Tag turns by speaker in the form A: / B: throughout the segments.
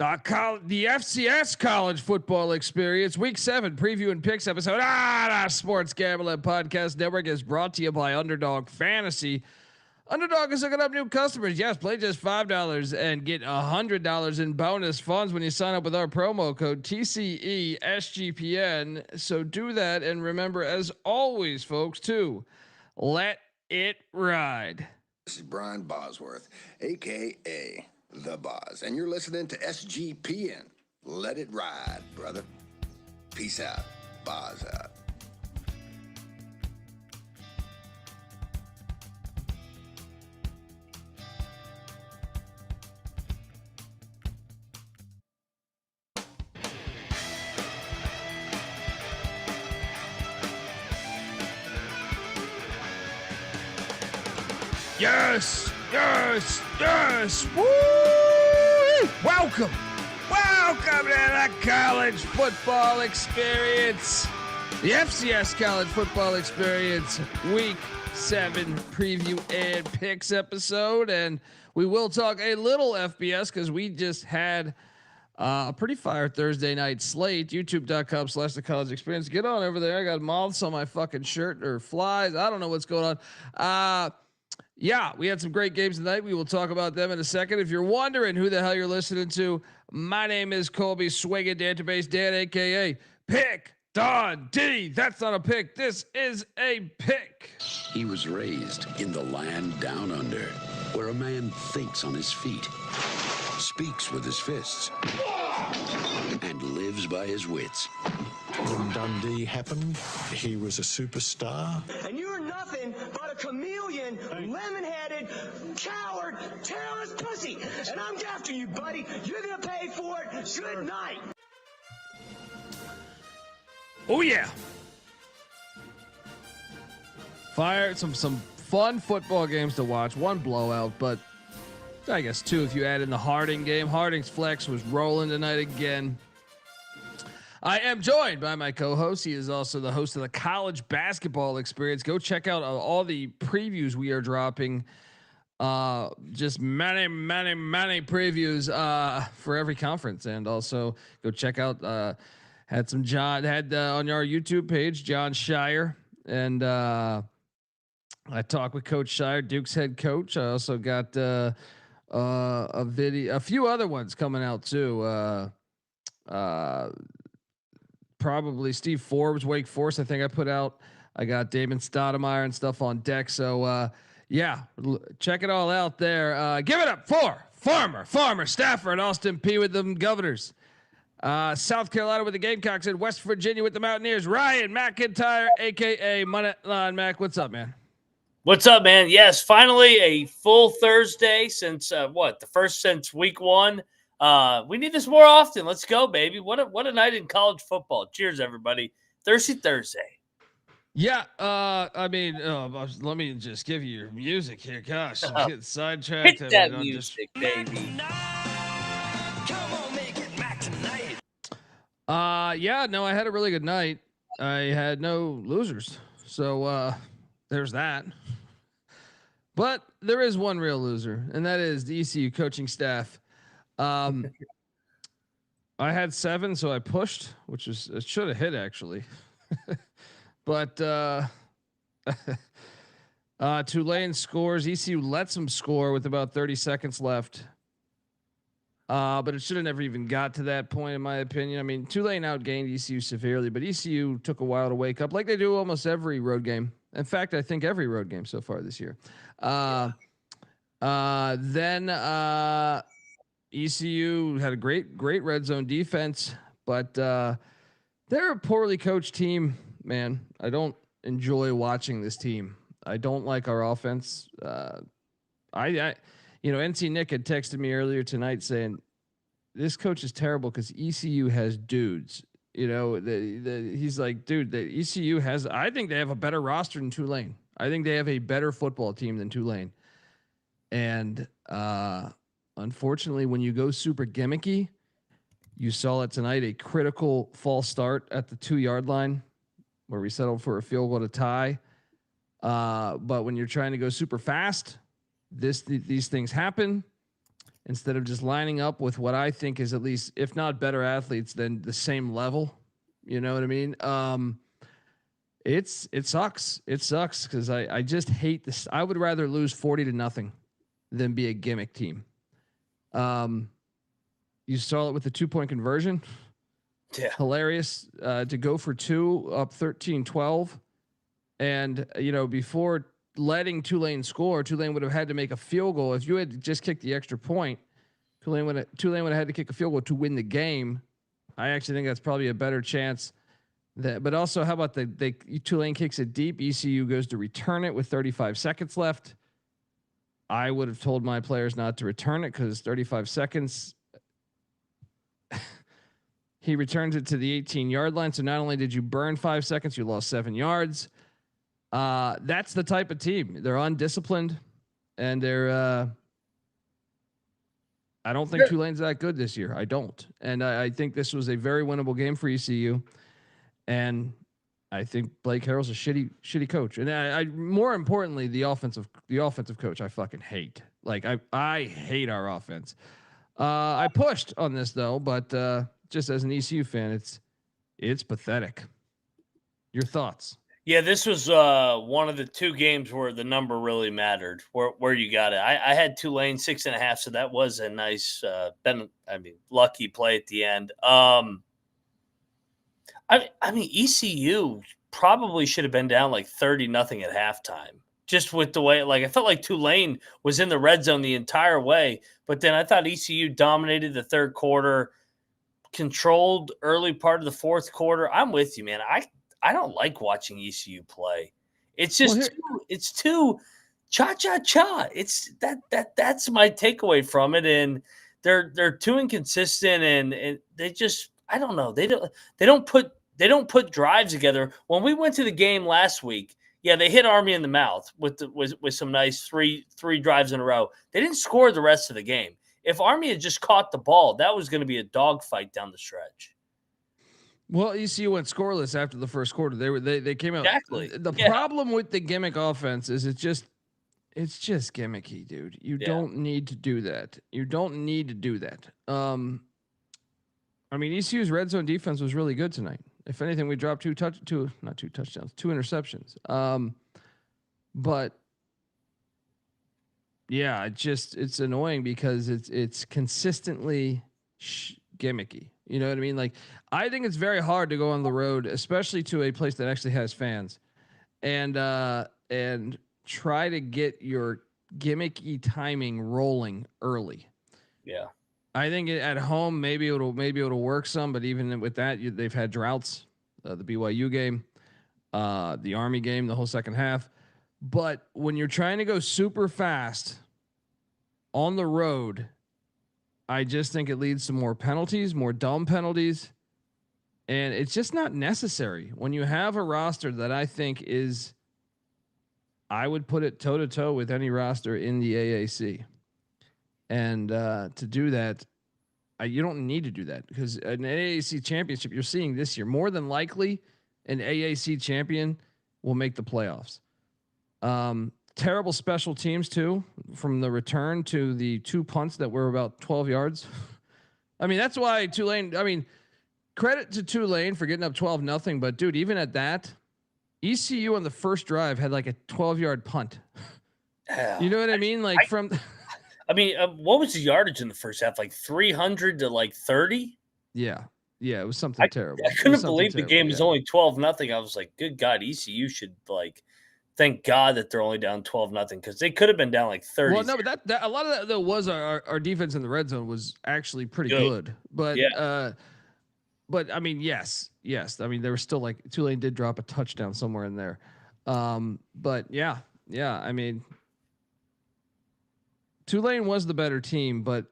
A: The FCS College Football Experience Week 7 preview and picks episode. The Sports Gambling Podcast Network is brought to you by Underdog Fantasy. Underdog is looking up new customers. Yes, play just $5 and get $100 in bonus funds when you sign up with our promo code TCESGPN. So do that, and remember, as always, folks, to let it ride.
B: This is Brian Bosworth, aka The Boz, and you're listening to SGPN. Let it ride, brother. Peace out. Boz out.
A: Yes, yes, yes. Woo! Welcome to the College Football Experience, the FCS College Football Experience Week 7 preview and picks episode. And we will talk a little FBS because we just had a pretty fire Thursday night slate. YouTube.com/the college experience. Get on over there. I got moths on my fucking shirt or flies. I don't know what's going on. Yeah, we had some great games tonight. We will talk about them in a second. If you're wondering who the hell you're listening to, my name is Colby Swinging Database Dan, aka Pick Don D. That's not a pick. This is a pick.
C: He was raised in the land down under, where a man thinks on his feet, speaks with his fists, and lives by his wits.
D: When Dundee happened, he was a superstar.
E: And you're nothing but a chameleon, lemon-headed, coward, terrorist pussy. And I'm after you, buddy. You're gonna pay for it. Good night.
A: Oh yeah. Fire some fun football games to watch. One blowout, but I guess two if you add in the Harding game. Harding's flex was rolling tonight again. I am joined by my co-host. He is also the host of the College Basketball Experience. Go check out all the previews we are dropping. Just many previews for every conference, and also go check out. Had on our YouTube page John Shire, and I talked with Coach Shire, Duke's head coach. I also got a few other ones coming out too. Probably Steve Forbes, Wake Forest. I think I put out. I got Damon Stoudemire and stuff on deck. So yeah, check it all out there. Give it up for Farmer Stafford, Austin P with them Governors, South Carolina with the Gamecocks, and West Virginia with the Mountaineers. Ryan McIntyre, aka Moneyline Mac. What's up, man?
F: What's up, man? Yes, finally a full Thursday since the first since week 1. We need this more often. Let's go, baby. What a night in college football. Cheers, everybody. Thursday.
A: Yeah. Let me just give you your music here. Gosh, I'm getting sidetracked.
F: Hit that music, baby.
A: Yeah, no, I had a really good night. I had no losers. So, there's that. But there is one real loser, and that is the ECU coaching staff. I had 7, so I pushed, which is it should have hit actually. But Tulane scores. ECU lets them score with about 30 seconds left. But it should have never even got to that point, in my opinion. I mean, Tulane outgained ECU severely, but ECU took a while to wake up, like they do almost every road game. In fact, I think every road game so far this year. Then ECU had a great red zone defense, but they're a poorly coached team, man. I don't enjoy watching this team. I don't like our offense. NC Nick had texted me earlier tonight saying this coach is terrible because ECU has dudes. He's like, dude, the ECU has. I think they have a better roster than Tulane. I think they have a better football team than Tulane. And unfortunately, when you go super gimmicky, you saw it tonight. A critical false start at the 2-yard line, where we settled for a field goal to tie. But when you're trying to go super fast, these things happen. instead of just lining up with what I think is at least, if not better athletes, then the same level. You know what I mean? It sucks. It sucks because I just hate this. I would rather lose 40-0 than be a gimmick team. You saw it with the 2-point conversion.
F: Yeah.
A: Hilarious to go for 2 up 13-12. And, before letting Tulane score, Tulane would have had to make a field goal. If you had just kicked the extra point, Tulane would have had to kick a field goal to win the game. I actually think that's probably a better chance. But also, how about Tulane kicks it deep? ECU goes to return it with 35 seconds left. I would have told my players not to return it because 35 seconds. He returns it to the 18-yard line. So not only did you burn 5 seconds, you lost 7 yards. That's the type of team. They're undisciplined, and they're. I don't think Tulane's that good this year. I don't, and I think this was a very winnable game for ECU. And I think Blake Harrell's a shitty coach. And I more importantly, the offensive coach I fucking hate. Like I hate our offense. I pushed on this though, but just as an ECU fan, it's pathetic. Your thoughts?
F: Yeah, this was one of the 2 games where the number really mattered. Where you got it. I had Tulane 6.5, so that was a nice lucky play at the end. ECU probably should have been down like 30-0 at halftime. Just with the way, I felt like Tulane was in the red zone the entire way, but then I thought ECU dominated the third quarter, controlled early part of the fourth quarter. I'm with you, man. I don't like watching ECU play. It's just it's too cha-cha-cha. It's that's my takeaway from it, and they're too inconsistent, and they just, I don't know. They don't put drives together. When we went to the game last week, yeah, they hit Army in the mouth with some nice three drives in a row. They didn't score the rest of the game. If Army had just caught the ball, that was going to be a dogfight down the stretch.
A: Well, ECU went scoreless after the first quarter. They came out.
F: Exactly.
A: The problem with the gimmick offense is it's just gimmicky, dude. You don't need to do that. ECU's red zone defense was really good tonight. If anything, we dropped 2 touchdowns, 2 interceptions. But yeah, it's annoying because it's consistently gimmicky. You know what I mean? Like, I think it's very hard to go on the road, especially to a place that actually has fans, and try to get your gimmicky timing rolling early.
F: Yeah.
A: I think at home, maybe it'll work some, but even with that, they've had droughts, the BYU game, the Army game, the whole second half. But when you're trying to go super fast on the road, I just think it leads to more penalties, more dumb penalties. And it's just not necessary when you have a roster that I think is, I would put it toe to toe with any roster in the AAC. And to do that, you don't need to do that, because an AAC championship you're seeing this year, more than likely an AAC champion will make the playoffs. Terrible special teams too, from the return to the 2 punts that were about 12 yards. I mean, that's why Tulane, credit to Tulane for getting up 12-0, but dude, even at that, ECU on the first drive had like a 12-yard punt. You know what I mean? Like
F: what was the yardage in the first half? Like 300 to like 30?
A: Yeah, it was something terrible.
F: I couldn't believe the game was only 12-0. I was like, good God, ECU should thank God that they're only down 12-0, because they could have been down like 30.
A: Well, no, but that a lot of that though was our defense in the red zone was actually pretty good. But yes. I mean, there was still Tulane did drop a touchdown somewhere in there. But yeah. I mean, Tulane was the better team, but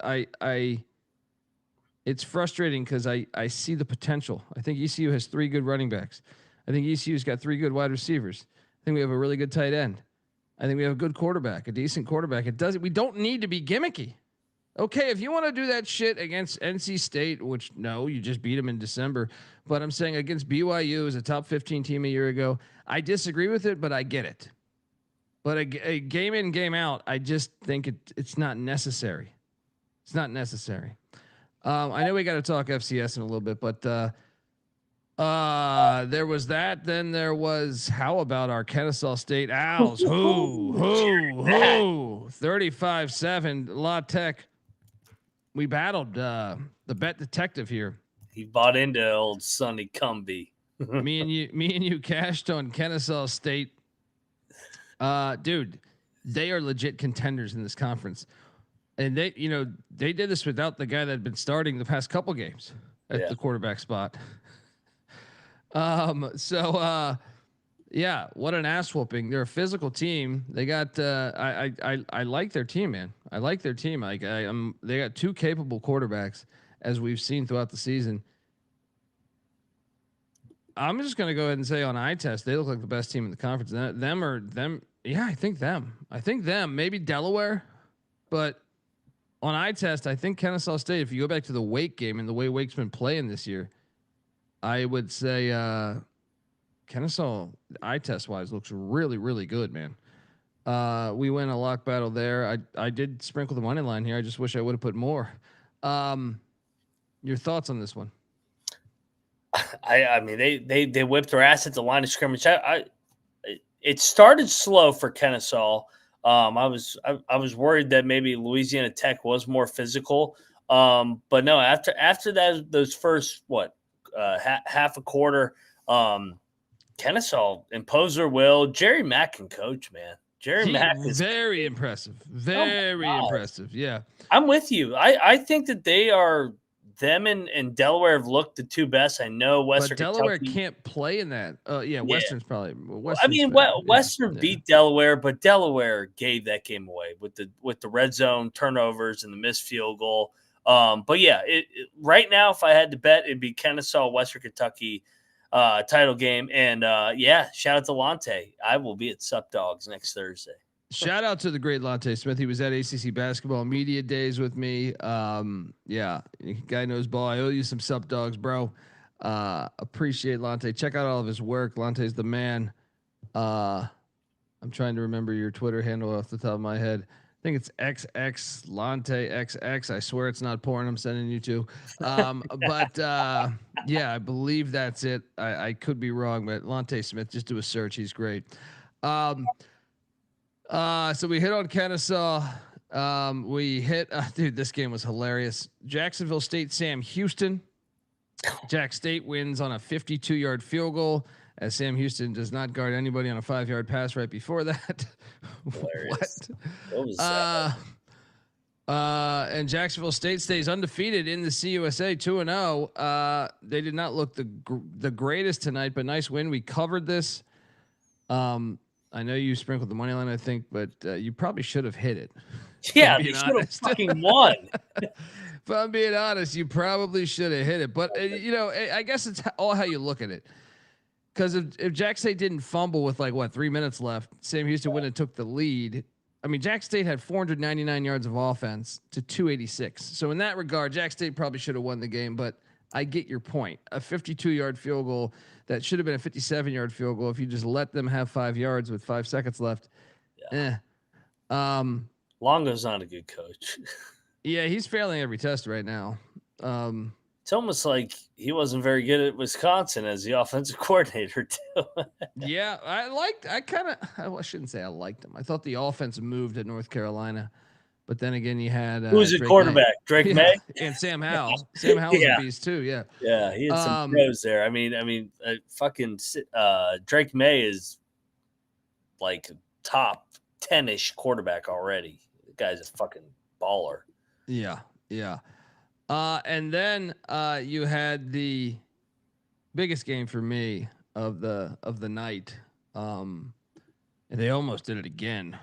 A: it's frustrating because I see the potential. I think ECU has 3 good running backs. I think ECU's got 3 good wide receivers. I think we have a really good tight end. I think we have a good quarterback, a decent quarterback. We don't need to be gimmicky. Okay, if you want to do that shit against NC State, which no, you just beat them in December, but I'm saying against BYU as a top 15 team a year ago, I disagree with it, but I get it. But a game in, game out, I just think it's not necessary. It's not necessary. I know we got to talk FCS in a little bit, but there was that. Then there was, how about our Kennesaw State Owls? Who? 35-7. La Tech. We battled the bet detective here.
F: He bought into old Sonny Cumby.
A: me and you cashed on Kennesaw State. Dude, they are legit contenders in this conference. And they did this without the guy that had been starting the past couple games at the quarterback spot. Yeah, what an ass whooping. They're a physical team. They got I like their team, man. I like their team. They got two capable quarterbacks, as we've seen throughout the season. I'm just gonna go ahead and say on eye test, they look like the best team in the conference. Them. Yeah, I think them. Maybe Delaware, but on eye test, I think Kennesaw State. If you go back to the Wake game and the way Wake's been playing this year, I would say Kennesaw eye test wise looks really, really good, man. We win a lock battle there. I did sprinkle the money line here. I just wish I would have put more. Your thoughts on this one?
F: I mean, they whipped their ass at the line of scrimmage. It started slow for Kennesaw. I was worried that maybe Louisiana Tech was more physical. But no, after that, those first half a quarter, Kennesaw imposed their will. Jerry Mack can coach, man. Mack is
A: very impressive. Very impressive. Yeah.
F: I'm with you. I think that they are, them and Delaware have looked the two best. I know Western
A: Delaware
F: Kentucky
A: can't play in that. Western's probably.
F: Western beat Delaware, but Delaware gave that game away with the red zone turnovers and the missed field goal. But yeah, right now, if I had to bet, it'd be Kennesaw, Western Kentucky title game. And shout out to Lante. I will be at Sup Dogs next Thursday.
A: Shout out to the great Lante Smith. He was at ACC basketball media days with me. Guy knows ball. I owe you some Sup Dogs, bro. Appreciate Lante. Check out all of his work. Lante's the man. I'm trying to remember your Twitter handle off the top of my head. I think it's XX Lante XX. I swear it's not porn I'm sending you to. I believe that's it. I could be wrong, but Lante Smith, just do a search. He's great. So we hit on Kennesaw. We hit, dude, this game was hilarious. Jacksonville State, Sam Houston. Jack State wins on a 52-yard field goal, as Sam Houston does not guard anybody on a 5-yard pass right before that. What was that? And Jacksonville State stays undefeated in the CUSA 2-0. They did not look the greatest tonight, but nice win. We covered this. I know you sprinkled the money line, I think, but you probably should have hit it.
F: Yeah, you should have fucking won.
A: If I'm being honest, you probably should have hit it. But I guess it's all how you look at it. Because if Jack State didn't fumble with 3 minutes left, Sam Houston wouldn't have took the lead. I mean, Jack State had 499 yards of offense to 286. So in that regard, Jack State probably should have won the game. But I get your point. A 52-yard field goal that should have been a 57-yard field goal if you just let them have 5 yards with 5 seconds left. Yeah.
F: Longo's not a good coach.
A: Yeah, he's failing every test right now.
F: It's almost like he wasn't very good at Wisconsin as the offensive coordinator too.
A: Yeah, I shouldn't say I liked him. I thought the offense moved at North Carolina. But then again, you had
F: who's your quarterback? Drake May
A: and Sam Howell. Sam Howell's a beast too. Yeah,
F: yeah, he had some pros there. I mean, fucking Drake May is like top 10-ish quarterback already. The guy's a fucking baller.
A: Yeah. And then you had the biggest game for me of the night, and they almost did it again.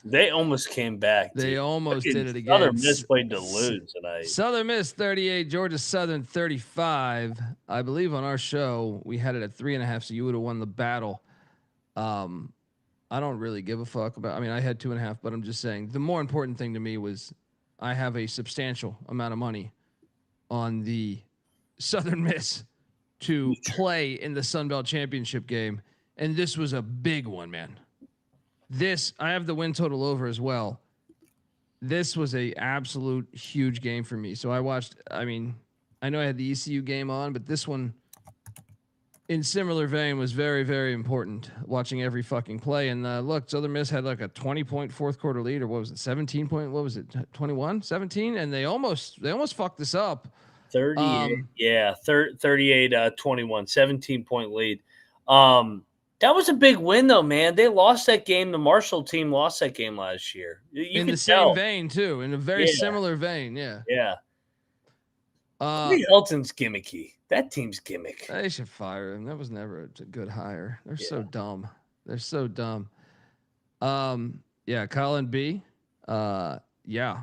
F: They almost came back.
A: They almost did it again.
F: Southern Miss played to lose tonight.
A: Southern Miss 38, Georgia Southern 35. I believe on our show we had it at 3.5, so you would have won the battle. I don't really give a fuck about. I mean, I had 2.5, but I'm just saying the more important thing to me was I have a substantial amount of money on the Southern Miss to play in the Sun Belt Championship game, and this was a big one, man. I have the win total over as well. this was a absolute huge game for me. So I watched. I mean, I know I had the ECU game on, but this one, in similar vein, was very, very important. Watching every fucking play. And look, Southern Miss had like a 20-point fourth quarter lead, or what was it? 17 point. What was it? 21, 17, and they almost fucked this up.
F: 38, 38, 21, 17-point lead. That was a big win, though, man. They lost that game. The Marshall team lost that game last year. You
A: in the same vein, too. In a very similar vein, yeah.
F: Yeah. Elton's gimmicky. That team's gimmick.
A: They should fire him. That was never a good hire. They're so dumb. They're so dumb. Yeah, Colin B. Yeah.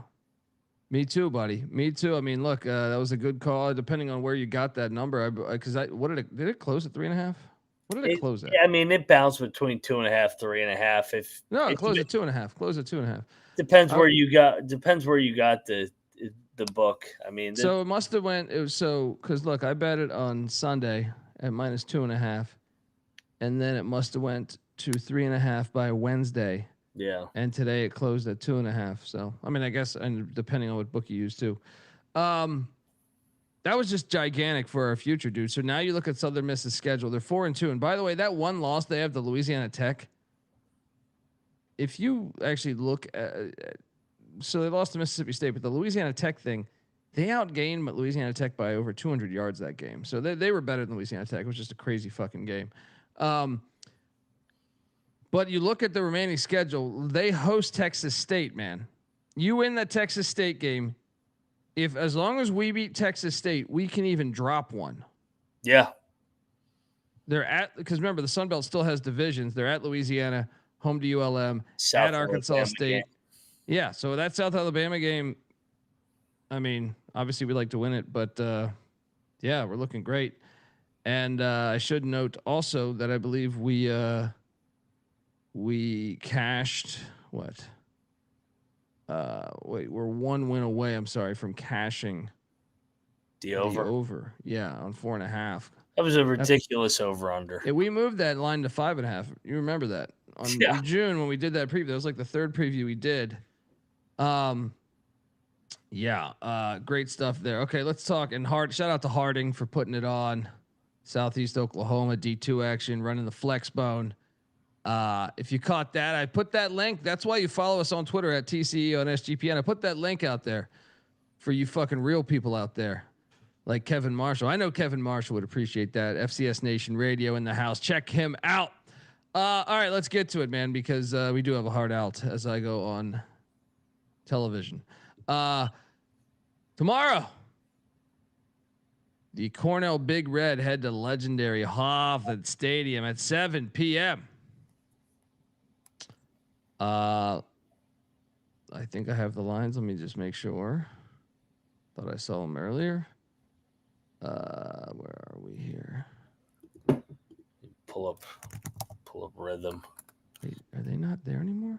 A: Me too, buddy. Me too. I mean, look, that was a good call. Depending on where you got that number, what did it close at 3.5? What did it close at?
F: I mean, it bounced between 2.5, 3.5.
A: It closed at 2.5. Closed at 2.5.
F: Depends where you got. Depends where you got the book. I mean,
A: so it must have went. It was because look, I bet it on Sunday at -2.5, and then it must have went to 3.5 by Wednesday.
F: Yeah.
A: And today it closed at 2.5. So I mean, I guess, and depending on what book you use too. That was just gigantic for our future, dude. So now you look at Southern Miss's schedule. They're 4-2. And by the way, that one loss they have to Louisiana Tech. If you actually look at, so they lost to Mississippi State, but the Louisiana Tech thing, they outgained Louisiana Tech by over 200 yards that game. So they were better than Louisiana Tech. It was just a crazy fucking game. But you look at the remaining schedule, they host Texas State, man. You win that Texas State game. As long as we beat Texas State, we can even drop one.
F: Yeah.
A: Because remember, the Sun Belt still has divisions. They're at Louisiana, home to ULM, at Arkansas Alabama State. Game. Yeah. So that South Alabama game, I mean, obviously we like to win it, but yeah, we're looking great. And I should note also that I believe we cashed what? We're one win away. I'm sorry, from cashing
F: the over.
A: Yeah, on 4.5.
F: That was a ridiculous over under.
A: Yeah, we moved that line to 5.5. You remember that in June when we did that preview? That was like the third preview we did. Great stuff there. Okay, let's talk. And shout out to Harding for putting it on. Southeast Oklahoma D2 action, running the flex bone. If you caught that, I put that link. That's why you follow us on Twitter at TCE on SGPN. I put that link out there for you fucking real people out there like Kevin Marshall. I know Kevin Marshall would appreciate that. FCS Nation Radio in the house. Check him out. All right, let's get to it, man, because we do have a hard out as I go on television. Tomorrow, the Cornell Big Red head to legendary Harvard Stadium at 7 p.m. I think I have the lines. Let me just make sure. Thought I saw them earlier. Where are we here?
F: Pull up rhythm.
A: Wait, are they not there anymore?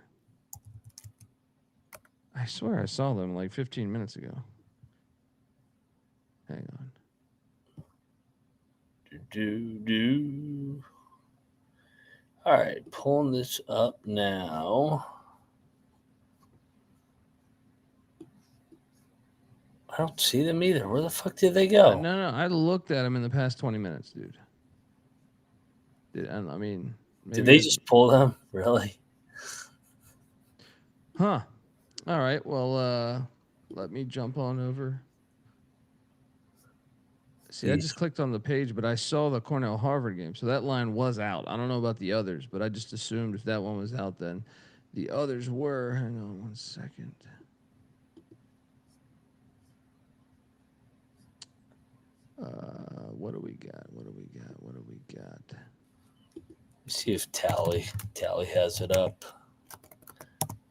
A: I swear I saw them like 15 minutes ago. Hang on.
F: All right, pulling this up now. I don't see them either. Where the fuck did they go?
A: No. I looked at them in the past 20 minutes, dude. I mean,
F: did they just pull them? Really?
A: Huh. All right. Well, let me jump on over. See, I just clicked on the page, but I saw the Cornell Harvard game, so that line was out. I don't know about the others, but I just assumed if that one was out, then the others were. Hang on 1 second. What do we got?
F: See if Tally has it up.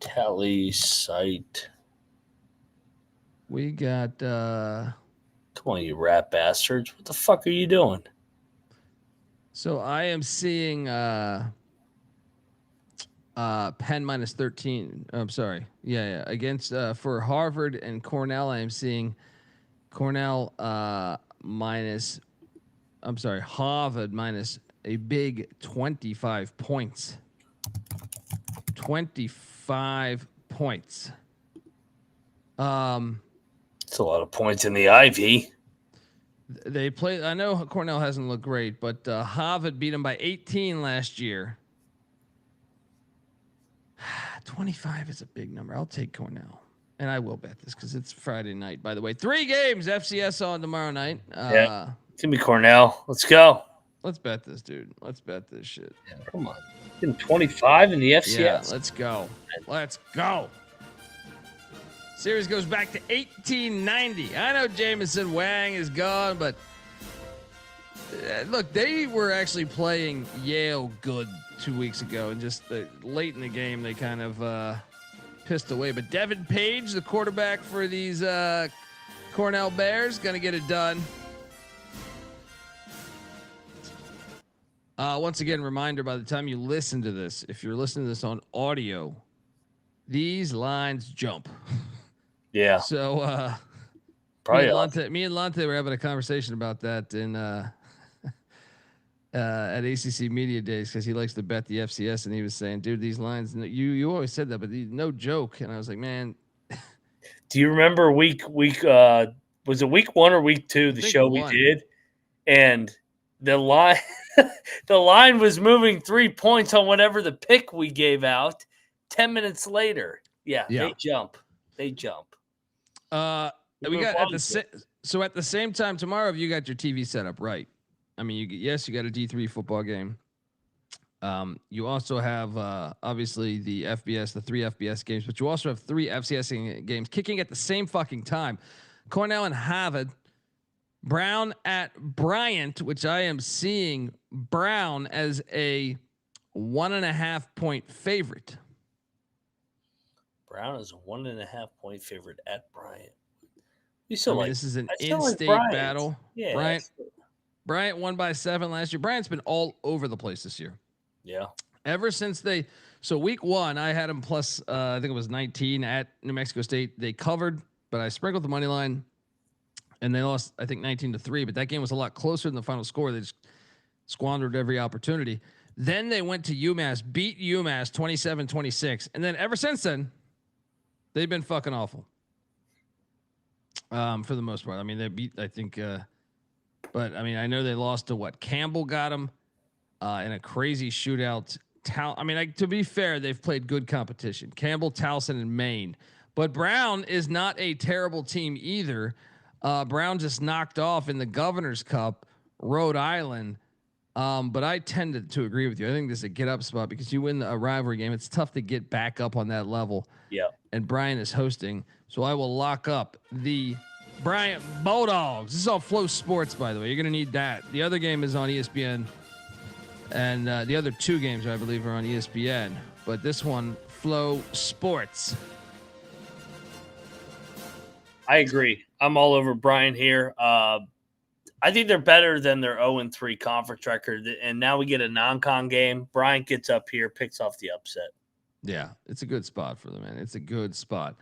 F: Tally site.
A: We got.
F: Come on, you rat bastards! What the fuck are you doing?
A: So I am seeing Penn -13. I'm sorry. Yeah. Against for Harvard and Cornell, I am seeing Cornell Harvard minus a big 25 points. 25 points.
F: It's a lot of points in the Ivy.
A: They play. I know Cornell hasn't looked great, but Harvard beat them by 18 last year. 25 is a big number. I'll take Cornell, and I will bet this because it's Friday night. By the way, 3 games FCS on tomorrow night.
F: Yeah, it's gonna be Cornell. Let's go.
A: Let's bet this, dude. Let's bet this shit.
F: Yeah, come on. Getting 25 in the FCS.
A: Yeah, let's go. Let's go. Series goes back to 1890. I know Jamison Wang is gone, but look, they were actually playing Yale good 2 weeks ago, and just late in the game, they kind of pissed away. But Devin Page, the quarterback for these Cornell Bears, going to get it done. Once again, reminder, by the time you listen to this, if you're listening to this on audio, these lines jump.
F: Yeah.
A: So
F: probably
A: me and Lante were having a conversation about that in at ACC Media Days because he likes to bet the FCS, and he was saying, dude, these lines, you always said that, but no joke. And I was like, man.
F: Do you remember week was it week 1 or week 2, the show we did? And the line the line was moving 3 points on whatever the pick we gave out. 10 minutes later. Yeah. They jump. We got at the same time tomorrow. You got your TV set up, right? I mean, you got a D3 football game. You also have obviously the FBS, the 3 FBS games, but you also have 3 FCS games kicking at the same fucking time. Cornell and Harvard, Brown at Bryant, which I am seeing Brown as a 1.5 point favorite. Brown is a 1.5 point favorite at Bryant.
A: This is an in-state battle. Yeah, Bryant won by 7 last year. Bryant's been all over the place this year.
F: Yeah.
A: Ever since week 1, I had him plus, I think it was 19 at New Mexico State. They covered, but I sprinkled the money line, and they lost, I think, 19-3. But that game was a lot closer than the final score. They just squandered every opportunity. Then they went to UMass, beat UMass 27-26, and then ever since then, they've been fucking awful. For the most part. I mean, they beat, I think, but I mean, I know they lost to what? Campbell got them in a crazy shootout. To be fair, they've played good competition. Campbell, Towson, and Maine. But Brown is not a terrible team either. Brown just knocked off in the Governor's Cup, Rhode Island. But I tended to agree with you. I think this is a get up spot because you win a rivalry game. It's tough to get back up on that level.
F: Yeah. And
A: Bryant is hosting. So I will lock up the Bryant Bulldogs. This is all Flow Sports, by the way. You're going to need that. The other game is on ESPN. And the other 2 games, I believe, are on ESPN. But this one, Flow Sports.
F: I agree. I'm all over Bryant here. I think they're better than their 0-3 conference record. And now we get a non-con game. Bryant gets up here, picks off the upset.
A: Yeah, it's a good spot for them, man. It's a good spot.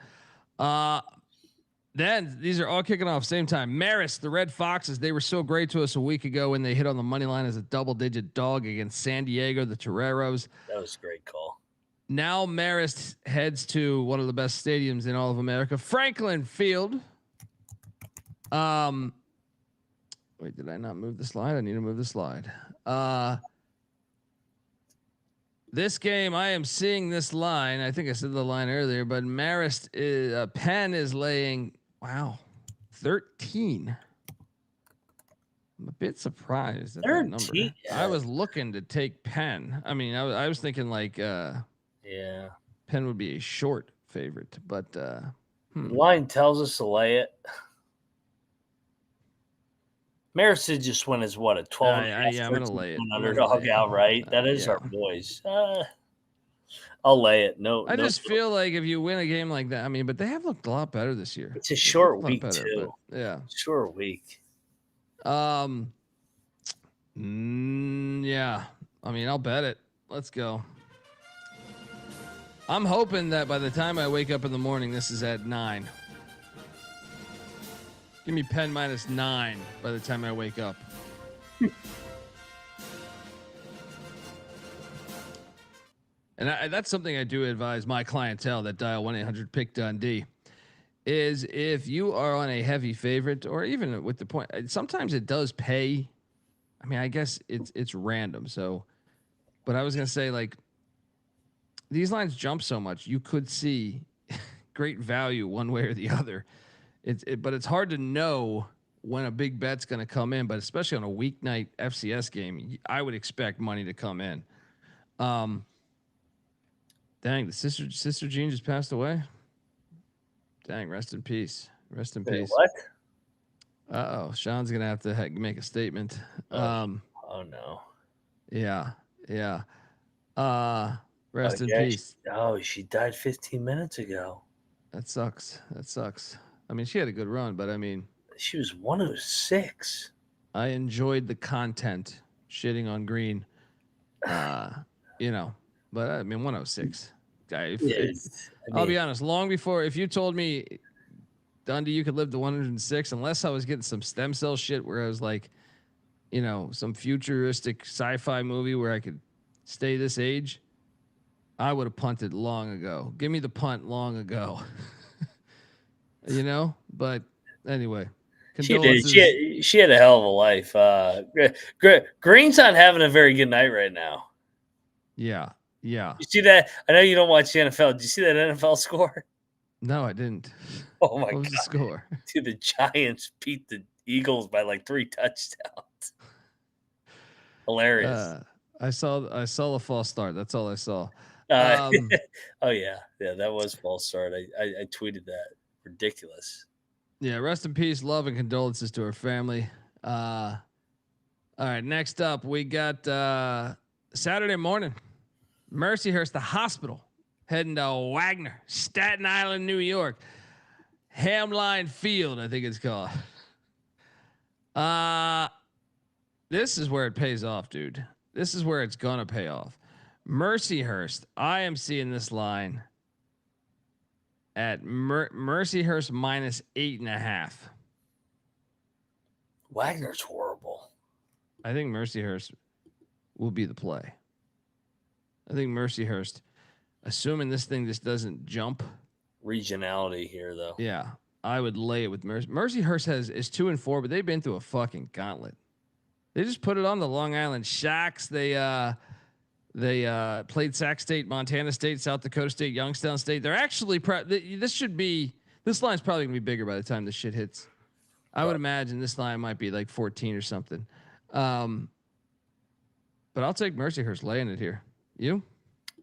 A: Then these are all kicking off same time. Marist, the Red Foxes, they were so great to us a week ago when they hit on the money line as a double-digit dog against San Diego, the Toreros.
F: That was a great call.
A: Now Marist heads to one of the best stadiums in all of America, Franklin Field. Wait, did I not move the slide? I need to move the slide. This game, I am seeing this line. I think I said the line earlier, but Marist Penn is laying 13. I'm a bit surprised at that number. Yeah. I was looking to take Penn. I mean, I was thinking like Penn would be a short favorite, but
F: the line tells us to lay it. Marist just won his what, a 12.
A: I'm gonna lay it.
F: Underdog outright. That is our boys. I'll lay it. I
A: just feel like if you win a game like that, I mean, but they have looked a lot better this year.
F: It's a short week too.
A: Yeah,
F: short week.
A: Yeah. I mean, I'll bet it. Let's go. I'm hoping that by the time I wake up in the morning, this is at 9. Give me Penn -9 by the time I wake up. And that's something I do advise my clientele that dial 1-800-PICK-DUNDEE. is if you are on a heavy favorite, or even with the point, sometimes it does pay. I mean, I guess it's random. So, but I was gonna say, like, these lines jump so much, you could see great value one way or the other. But it's hard to know when a big bet's going to come in. But especially on a weeknight FCS game, I would expect money to come in. Dang, the sister Jean just passed away. Dang, rest in peace. Rest in peace.
F: What?
A: Oh, Sean's gonna have to make a statement.
F: Oh no.
A: Yeah. Rest in
F: yeah,
A: peace.
F: She died 15 minutes ago.
A: That sucks. I mean, she had a good run, but I mean,
F: she was 106.
A: I enjoyed the content shitting on Green. You know, but I mean, 106. Guy, I'll be honest. Long before, if you told me, Dundee, you could live to 106, unless I was getting some stem cell shit where I was like, you know, some futuristic sci-fi movie where I could stay this age, I would have punted long ago. Give me the punt long ago. You know, but anyway,
F: she did. She had a hell of a life. Green's not having a very good night right now.
A: Yeah.
F: You see that? I know you don't watch the NFL. Did you see that NFL score?
A: No, I didn't.
F: Oh my
A: God! What was the score?
F: Dude, the Giants beat the Eagles by like 3 touchdowns. Hilarious.
A: I saw the false start. That's all I saw.
F: Oh yeah, that was false start. I tweeted that. Ridiculous.
A: Yeah, rest in peace, love and condolences to her family. All right, next up we got Saturday morning, Mercyhurst, the hospital, heading to Wydner, Staten Island, New York, Hamline Field, I think it's called. This is where it pays off, dude. This is where it's gonna pay off. Mercyhurst, I am seeing this line at Mercyhurst minus 8.5.
F: Wagner's horrible.
A: I think Mercyhurst will be the play. I think Mercyhurst, assuming this thing just doesn't jump.
F: Regionality here, though.
A: Yeah, I would lay it with Mercyhurst is 2-4, but they've been through a fucking gauntlet. They just put it on the Long Island Shacks. They played Sac State, Montana State, South Dakota State, Youngstown State. They're actually this line's probably gonna be bigger by the time this shit hits. I would imagine this line might be like 14 or something. But I'll take Mercyhurst laying it here. You?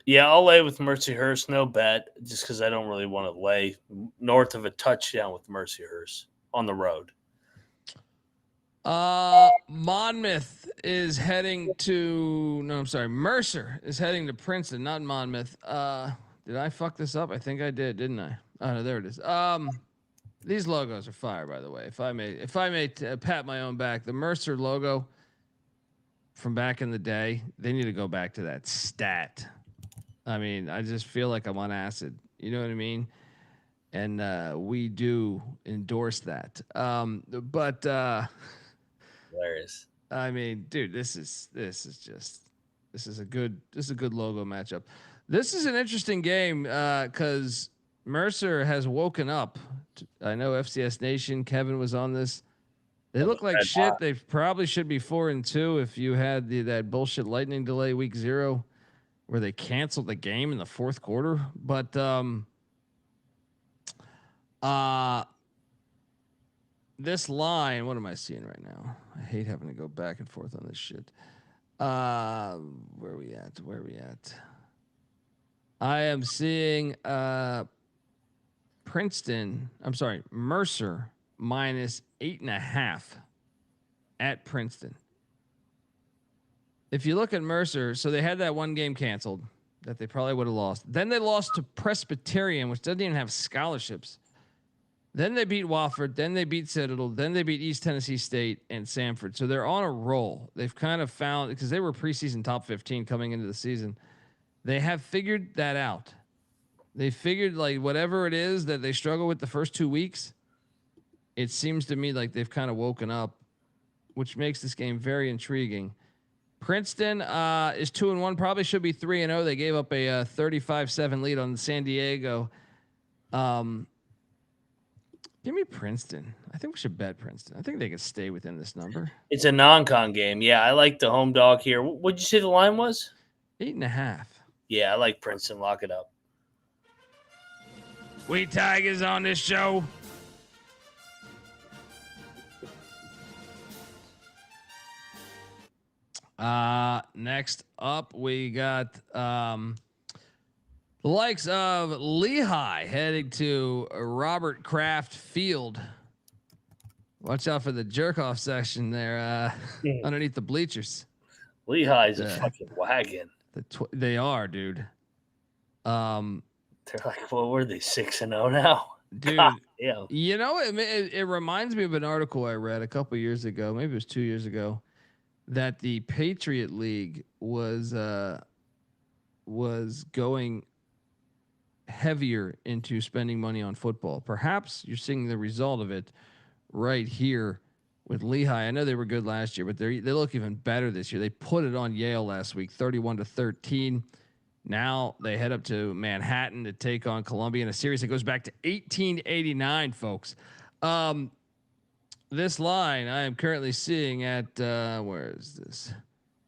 F: Yeah, I'll lay with Mercyhurst. No bet, just because I don't really want to lay north of a touchdown with Mercyhurst on the road.
A: Monmouth is heading to Mercer is heading to Princeton, not Monmouth. Did I fuck this up? I think I did, didn't I? Oh no, there it is. These logos are fire, by the way. If I may pat my own back, the Mercer logo from back in the day, they need to go back to that stat. I mean, I just feel like I'm on acid. You know what I mean? And we do endorse that. But
F: hilarious.
A: I mean, dude, this is a good logo matchup. This is an interesting game because Mercer has woken up. I know FCS Nation, Kevin was on this. They look like shit. They probably should be 4-2 if you had that bullshit lightning delay week 0 where they canceled the game in the fourth quarter. But this line, what am I seeing right now? I hate having to go back and forth on this shit. Where are we at? I am seeing Mercer minus 8.5 at Princeton. If you look at Mercer, so they had that one game canceled that they probably would have lost. Then they lost to Presbyterian, which doesn't even have scholarships. Then they beat Wofford. Then they beat Citadel. Then they beat East Tennessee State and Samford. So they're on a roll. They've kind of found, because they were preseason top 15 coming into the season. They have figured that out. They figured, like, whatever it is that they struggle with the first 2 weeks, it seems to me like they've kind of woken up, which makes this game very intriguing. Princeton is 2-1, probably should be 3-0. They gave up a 35-7 lead on San Diego. Give me Princeton. I think we should bet Princeton. I think they could stay within this number.
F: It's a non-con game. Yeah, I like the home dog here. What'd you say the line was?
A: 8.5.
F: Yeah, I like Princeton. Lock it up.
A: We Tigers on this show. Next up, we got the likes of Lehigh heading to Robert Kraft Field. Watch out for the jerk-off section there underneath the bleachers.
F: Lehigh's a fucking wagon.
A: They are, dude.
F: They're like, what were they, 6-0 now?
A: Dude,
F: God, yeah.
A: You know, it reminds me of an article I read a couple years ago, maybe it was 2 years ago, that the Patriot League was going heavier into spending money on football. Perhaps you're seeing the result of it right here with Lehigh. I know they were good last year, but they look even better this year. They put it on Yale last week, 31-13. Now they head up to Manhattan to take on Columbia in a series that goes back to 1889, folks. This line I am currently seeing at where is this?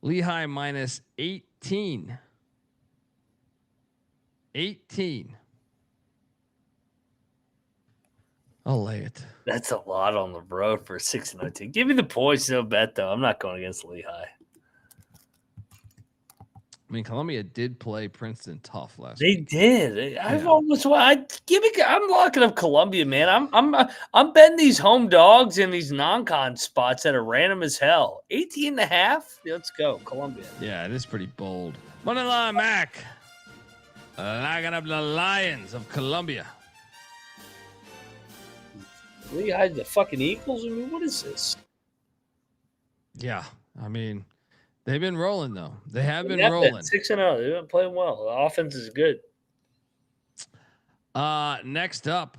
A: Lehigh minus 18. 18. I'll lay it.
F: That's a lot on the road for a 6-0 team. Give me the points, no bet though. I'm not going against Lehigh.
A: I mean, Columbia did play Princeton tough last
F: They
A: week.
F: did. I'm locking up Columbia, man. I'm betting these home dogs in these non-con spots that are random as hell. 18.5. Let's go, Columbia.
A: Yeah, it is pretty bold. Money line, Mac. Locking up the Lions of Columbia.
F: Lehigh, the fucking Eagles. I mean, what is this?
A: Yeah, I mean, they've been rolling though. They have been rolling.
F: 6-0. They've been playing well. The offense is good.
A: Next up,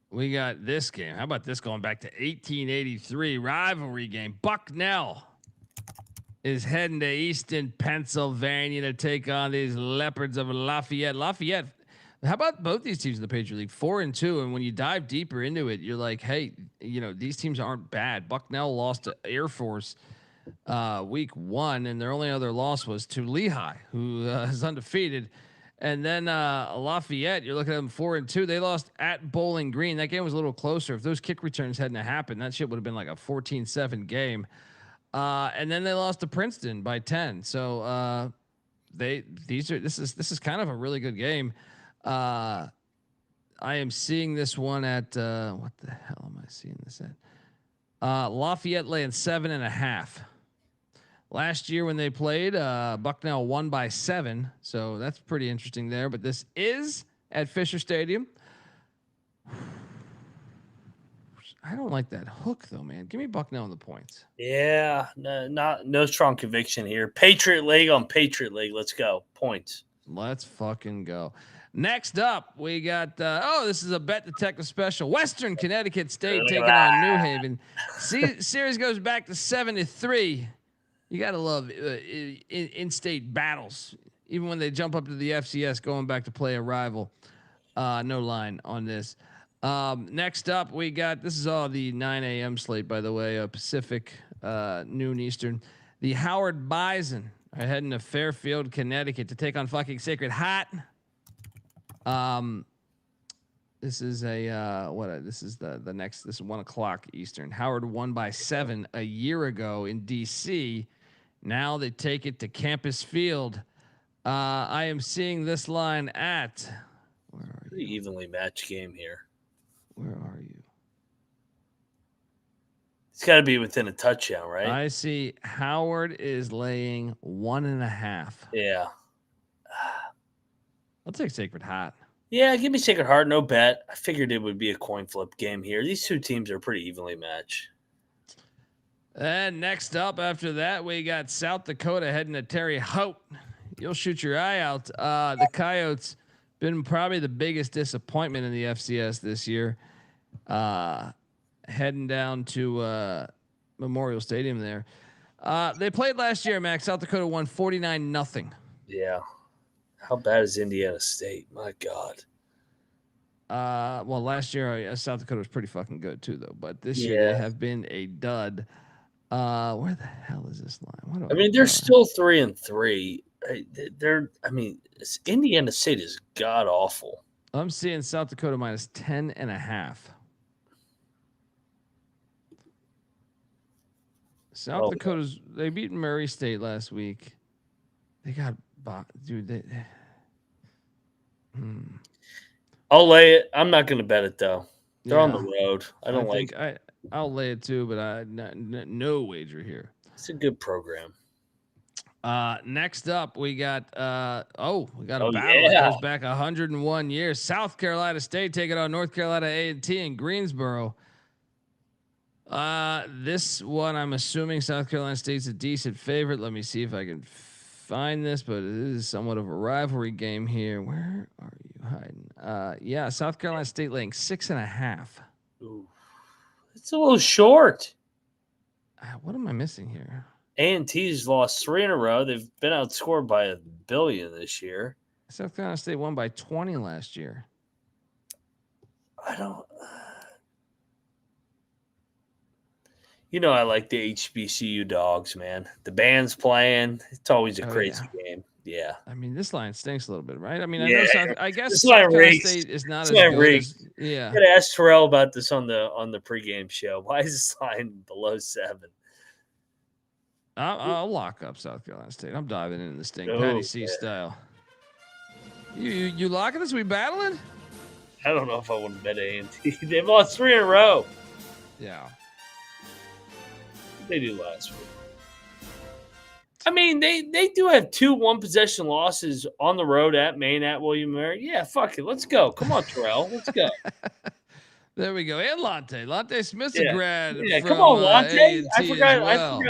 A: we got this game. How about this going back to 1883 rivalry game? Bucknell is heading to Easton, Pennsylvania to take on these Leopards of Lafayette. Lafayette. How about both these teams in the Patriot League? 4-2, and when you dive deeper into it, you're like, hey, you know, these teams aren't bad. Bucknell lost to Air Force week 1, and their only other loss was to Lehigh, who is undefeated. And then Lafayette, you're looking at them 4-2. They lost at Bowling Green. That game was a little closer. If those kick returns hadn't happened, that shit would have been like a 14-7 game. And then they lost to Princeton by 10. So this is kind of a really good game. I am seeing this one at what the hell am I seeing this at? Lafayette laying 7.5. Last year when they played, Bucknell won by 7, so that's pretty interesting there. But this is at Fisher Stadium. I don't like that hook though, man. Give me Bucknell in the points.
F: Yeah, no strong conviction here. Patriot League on Patriot League. Let's go. Points.
A: Let's fucking go. Next up, we got this is a bet detective special. Western Connecticut State taking on New Haven. Series goes back to 7-3. You gotta love in-state battles, even when they jump up to the FCS, going back to play a rival. No line on this. Next up, we got, this is all the 9 a.m. slate, by the way, Pacific, noon Eastern. The Howard Bison are heading to Fairfield, Connecticut to take on fucking Sacred Heart. This is this is the next, this is 1 o'clock Eastern. Howard won by 7 a year ago in DC. Now they take it to Campus Field. I am seeing this line at, where are you?
F: Pretty evenly matched game here.
A: Where are you?
F: It's got to be within a touchdown, right?
A: I see Howard is laying 1.5.
F: Yeah.
A: I'll take Sacred Heart.
F: Yeah, give me Sacred Heart. No bet. I figured it would be a coin flip game here. These two teams are pretty evenly matched.
A: And next up after that, we got South Dakota heading to Terre Haute. You'll shoot your eye out. The Coyotes been probably the biggest disappointment in the FCS this year. Heading down to Memorial Stadium there. They played last year, Max. South Dakota won 49-0.
F: Yeah. How bad is Indiana State? My God.
A: Well, last year South Dakota was pretty fucking good too, though. But this year they
F: Yeah.
A: have been a dud. Where the hell is this line?
F: I mean, they're still 3-3. Indiana State is god awful.
A: I'm seeing South Dakota minus 10.5. South Dakota's they beat Murray State last week. They got dude.
F: I'll lay it. I'm not going to bet it though. They're on the road. I don't like.
A: I'll lay it too, but no wager here.
F: It's a good program.
A: Next up, we got we got a battle
F: yeah.
A: that goes back 101 years. South Carolina State taking on North Carolina A&T in Greensboro. This one, I'm assuming South Carolina State's a decent favorite. Let me see if I can find this, but it is somewhat of a rivalry game here. Where are you hiding? Yeah, South Carolina State laying 6.5.
F: Ooh, it's a little short.
A: What am I missing here?
F: A&T's lost 3 in a row. They've been outscored by 1 billion this year.
A: South Carolina State won by 20 last year.
F: I don't. I like the HBCU dogs, man. The band's playing. It's always a crazy game. Yeah.
A: I mean, this line stinks a little bit, right? I mean, I guess
F: South
A: Carolina State is not as good as, yeah.
F: I gotta ask Terrell about this on the pregame show. Why is this line below 7?
A: I'll lock up South Carolina State. I'm diving into this thing, Patty C style. You locking this? We battling?
F: I don't know if I want to bet A&T. They've lost 3 in a row.
A: Yeah.
F: They do last week. I mean, they do have 2 one-possession losses on the road at Maine, at William & Mary. Yeah, fuck it. Let's go. Come on, Terrell. Let's go.
A: There we go. And Lonte Smith's a grad.
F: Yeah,
A: from,
F: come on, Lonte. I forgot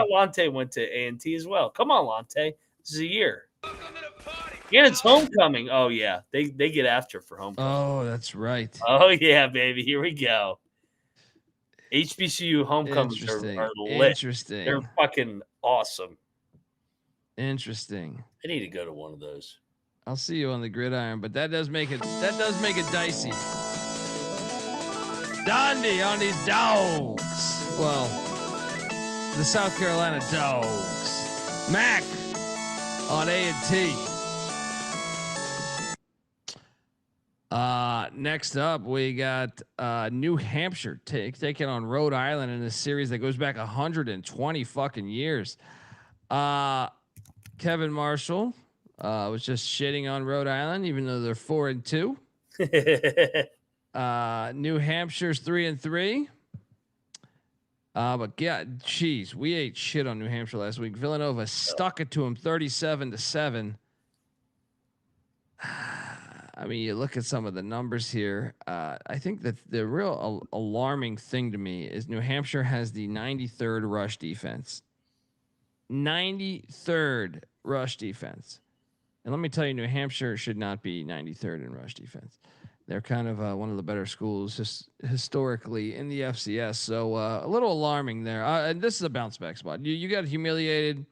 F: Lonte went to A&T as well. Come on, Lonte. This is a year. And it's homecoming. Oh, yeah. They get after for homecoming.
A: Oh, that's right.
F: Oh, yeah, baby. Here we go. HBCU homecomings are lit.
A: Interesting.
F: They're fucking awesome.
A: Interesting.
F: I need to go to one of those.
A: I'll see you on the gridiron, but that does make it dicey. Dondy on these dogs. Well, the South Carolina Dogs. Mac on A&T. Next up, we got New Hampshire taking on Rhode Island in a series that goes back 120 fucking years. Kevin Marshall was just shitting on Rhode Island, even though they're 4-2. New Hampshire's 3-3. But yeah, geez, we ate shit on New Hampshire last week. Villanova stuck it to them 37-7. I mean, you look at some of the numbers here. I think that the real alarming thing to me is New Hampshire has the 93rd rush defense. 93rd rush defense. And let me tell you, New Hampshire should not be 93rd in rush defense. They're kind of one of the better schools just historically in the FCS. So a little alarming there. And this is a bounce back spot. You got humiliated.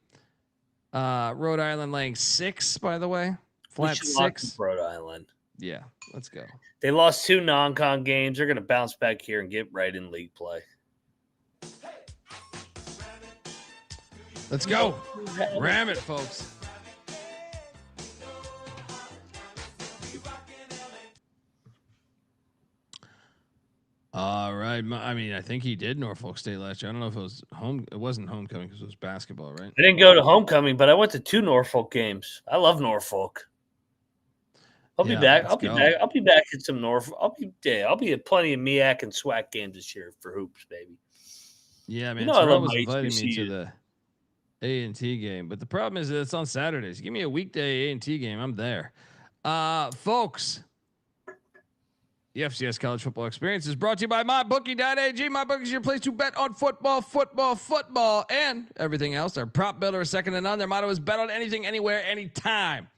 A: Rhode Island laying 6, by the way. Flat 6.
F: Rhode Island.
A: Yeah, let's go.
F: They lost 2 non-con games. They're going to bounce back here and get right in league play.
A: Let's go. Ram it, folks. All right. I mean, I think he did Norfolk State last year. I don't know if it was home. It wasn't homecoming because it was basketball, right?
F: I didn't go to homecoming, but I went to 2 Norfolk games. I love Norfolk. I'll be back. I'll be back at some Norfolk. I'll be at plenty of MEAC and SWAC games this year for hoops, baby.
A: Yeah, man. Terrell was inviting me to the A&T game, but the problem is that it's on Saturdays. Give me a weekday A&T game, I'm there. Folks, the FCS College Football Experience is brought to you by MyBookie.ag. MyBookie is your place to bet on football, and everything else. Their prop builder is second to none. Their motto is bet on anything, anywhere, anytime.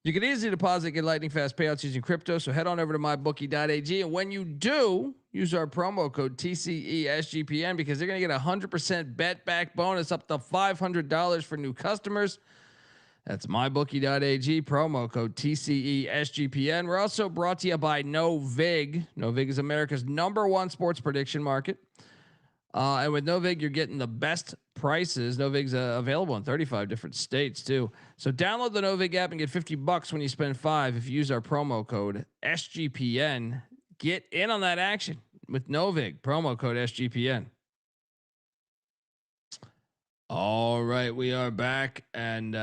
A: You can easily deposit, get lightning fast payouts using crypto. So head on over to MyBookie.ag. And when you do, use our promo code TCESGPN because they're going to get 100% bet back bonus up to $500 for new customers. That's mybookie.ag, promo code TCESGPN. We're also brought to you by NoVig. NoVig is America's #1 sports prediction market. And with NoVig, you're getting the best prices. NoVig's available in 35 different states too. So download the NoVig app and get $50 when you spend $5 if you use our promo code SGPN. Get in on that action with NoVig, promo code SGPN. All right, we are back, and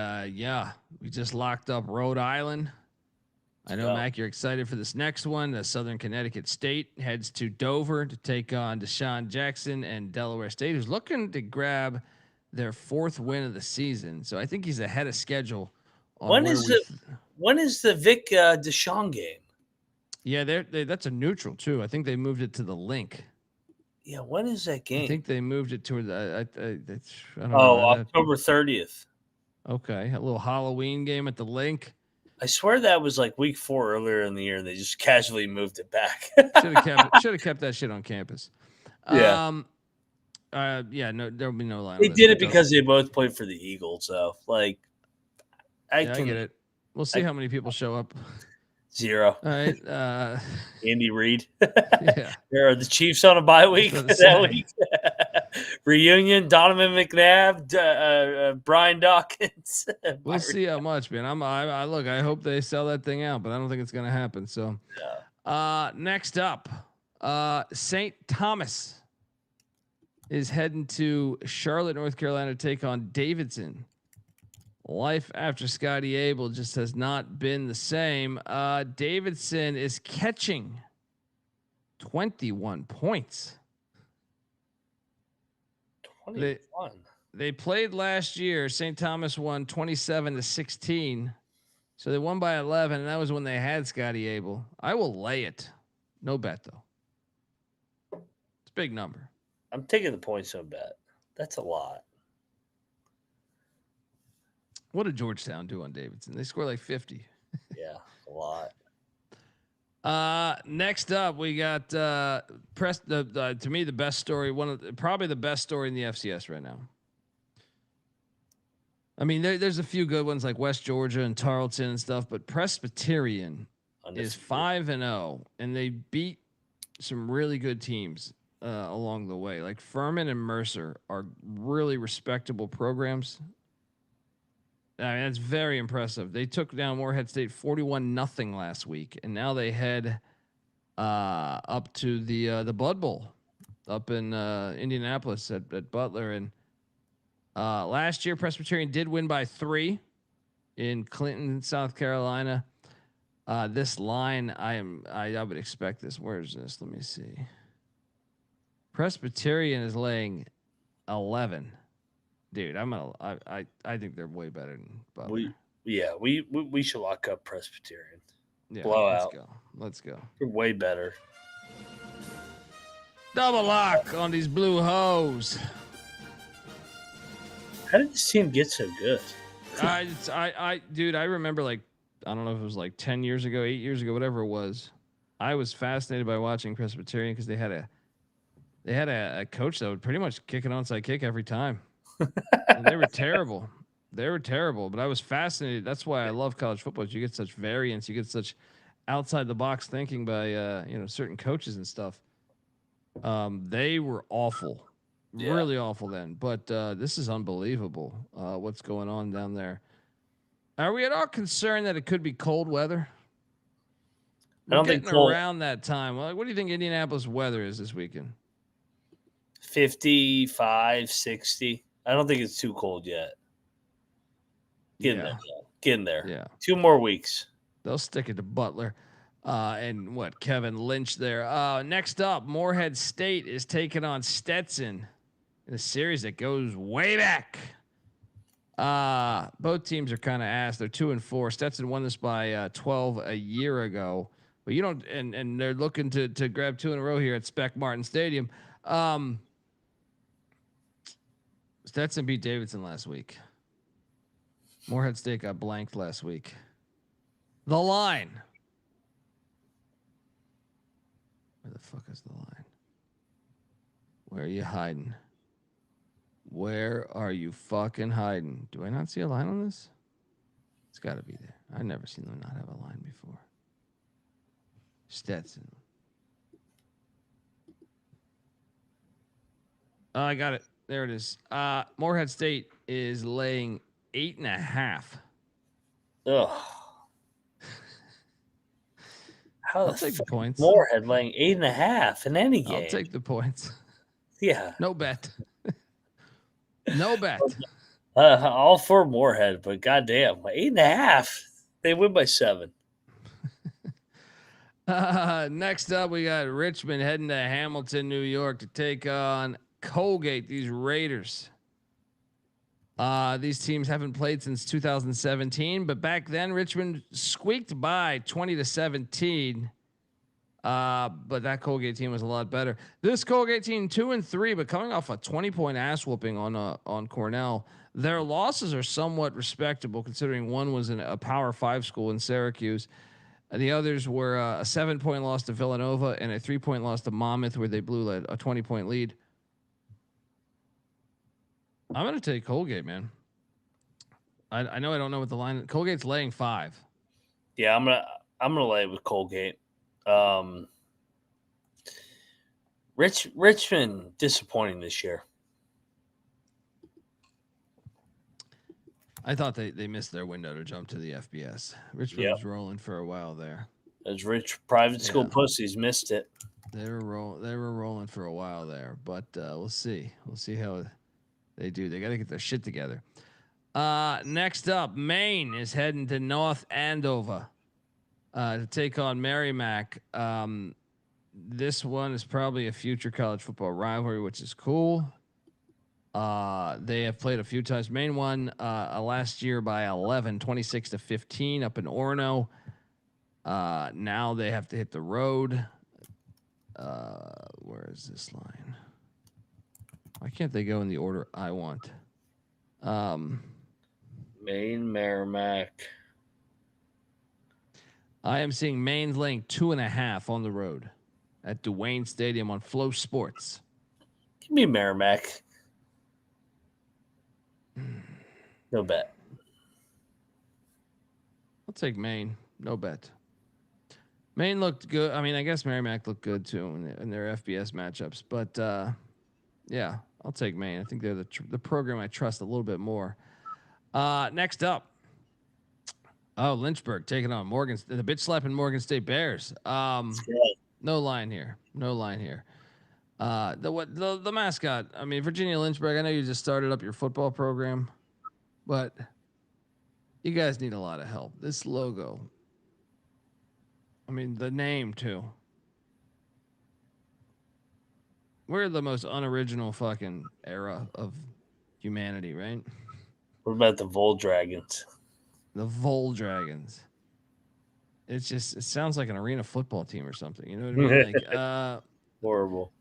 A: we just locked up Rhode Island. I know, Mac, you're excited for this next one. The Southern Connecticut State heads to Dover to take on Deshaun Jackson and Delaware State, who's looking to grab their 4th win of the season. So I think he's ahead of schedule.
F: When is the Vic Deshaun game? Yeah,
A: that's a neutral too. I think they moved it to the link.
F: Yeah, when is that game?
A: I think they moved it toward the. I don't
F: know. October 30th.
A: Okay, a little Halloween game at the link.
F: I swear that was like week 4 earlier in the year, and they just casually moved it back.
A: Should have kept that shit on campus.
F: Yeah.
A: No, there'll be no line.
F: They did it because they both played for the Eagles, so like,
A: I get it. We'll see how many people show up.
F: 0.
A: All right.
F: Andy Reid.
A: Yeah.
F: There are the Chiefs on a bye week that week. Reunion, Donovan McNabb, Brian Dawkins.
A: We'll see how much, man. I hope they sell that thing out, but I don't think it's going to happen. So, next up, St. Thomas is heading to Charlotte, North Carolina to take on Davidson. Life after Scotty Abel just has not been the same. Davidson is catching 21 points.
F: 21.
A: They played last year. St. Thomas won 27-16. So they won by 11, and that was when they had Scotty Abel. I will lay it. No bet, though. It's a big number.
F: I'm taking the points on bet. That's a lot.
A: What did Georgetown do on Davidson? They scored like 50.
F: Yeah, a lot.
A: Next up, we got to me the best story, probably the best story in the FCS right now. I mean, there's a few good ones like West Georgia and Tarleton and stuff, but Presbyterian is 5-0, and they beat some really good teams along the way. Like Furman and Mercer are really respectable programs. I mean, that's very impressive. They took down Morehead State 41-0 last week, and now they head up to the Bud Bowl up in Indianapolis at Butler. And last year, Presbyterian did win by 3 in Clinton, South Carolina. This line, I would expect this. Where is this? Let me see. Presbyterian is laying 11. Dude, I think they're way better than Butler.
F: We should lock up Presbyterian.
A: Yeah,
F: blowout.
A: Let's go.
F: We're way better.
A: Double lock on these blue hose.
F: How did this team get so good?
A: Dude, I remember I don't know if it was like 10 years ago, 8 years ago, whatever it was. I was fascinated by watching Presbyterian because they had a coach that would pretty much kick an onside kick every time. And they were terrible. But I was fascinated. That's why I love college football. You get such variance. You get such outside the box thinking by certain coaches and stuff. They were awful, really awful then. But this is unbelievable. What's going on down there? Are we at all concerned that it could be cold weather?
F: I don't think
A: around that time. What do you think Indianapolis weather is this weekend?
F: 55, 60. I don't think it's too cold yet. Get in there.
A: Yeah.
F: 2 more weeks.
A: They'll stick it to Butler. And Kevin Lynch there. Next up, Morehead State is taking on Stetson in a series that goes way back. Both teams are kind of ass. They're 2-4. Stetson won this by 12 a year ago. But you don't, and they're looking to grab 2 in a row here at Spec Martin Stadium. Stetson beat Davidson last week. Morehead State got blanked last week. The line. Where the fuck is the line? Where are you hiding? Where are you fucking hiding? Do I not see a line on this? It's got to be there. I've never seen them not have a line before. Stetson. Oh, I got it. There it is. Morehead State is laying 8.5.
F: Ugh. How
A: I'll take the points.
F: Morehead laying 8.5 in any game.
A: I'll take the points.
F: Yeah.
A: No bet. No bet.
F: All for Morehead, but goddamn, 8.5. They win by 7.
A: Next up, we got Richmond heading to Hamilton, New York to take on Colgate, these Raiders. These teams haven't played since 2017, but back then Richmond squeaked by 20-17. But that Colgate team was a lot better. This Colgate team 2-3, but coming off a 20-point ass whooping on Cornell. Their losses are somewhat respectable considering one was in a Power 5 school in Syracuse. The others were a 7-point loss to Villanova and a 3-point loss to Monmouth, where they blew a 20-point lead. I'm gonna take Colgate, man. I know I don't know what the line. Colgate's laying 5.
F: Yeah, I'm gonna lay with Colgate. Richmond disappointing this year.
A: I thought they missed their window to jump to the FBS. Richmond was rolling for a while there.
F: Those rich private school pussies missed it.
A: They were rolling for a while there, but we'll see. We'll see how they do. They got to get their shit together. Next up, Maine is heading to North Andover to take on Merrimack. This one is probably a future college football rivalry, which is cool. They have played a few times. Maine won last year by 11, 26-15 up in Orono. Now they have to hit the road. Where is this line? Why can't they go in the order I want?
F: Maine, Merrimack.
A: I am seeing Maine's laying 2.5 on the road at Duane Stadium on Flow Sports.
F: Give me Merrimack. No bet.
A: I'll take Maine. No bet. Maine looked good. I mean, I guess Merrimack looked good too in their FBS matchups. But yeah, I'll take Maine. I think they're the program I trust a little bit more. Next up. Oh, Lynchburg taking on the bitch slapping Morgan State Bears. No line here. No line here. The mascot. I mean, Virginia Lynchburg. I know you just started up your football program, but you guys need a lot of help. This logo. I mean, the name too. We're the most unoriginal fucking era of humanity, right?
F: What about the Vol Dragons?
A: The Vol Dragons. It sounds like an arena football team or something. You know what I mean? Like,
F: horrible.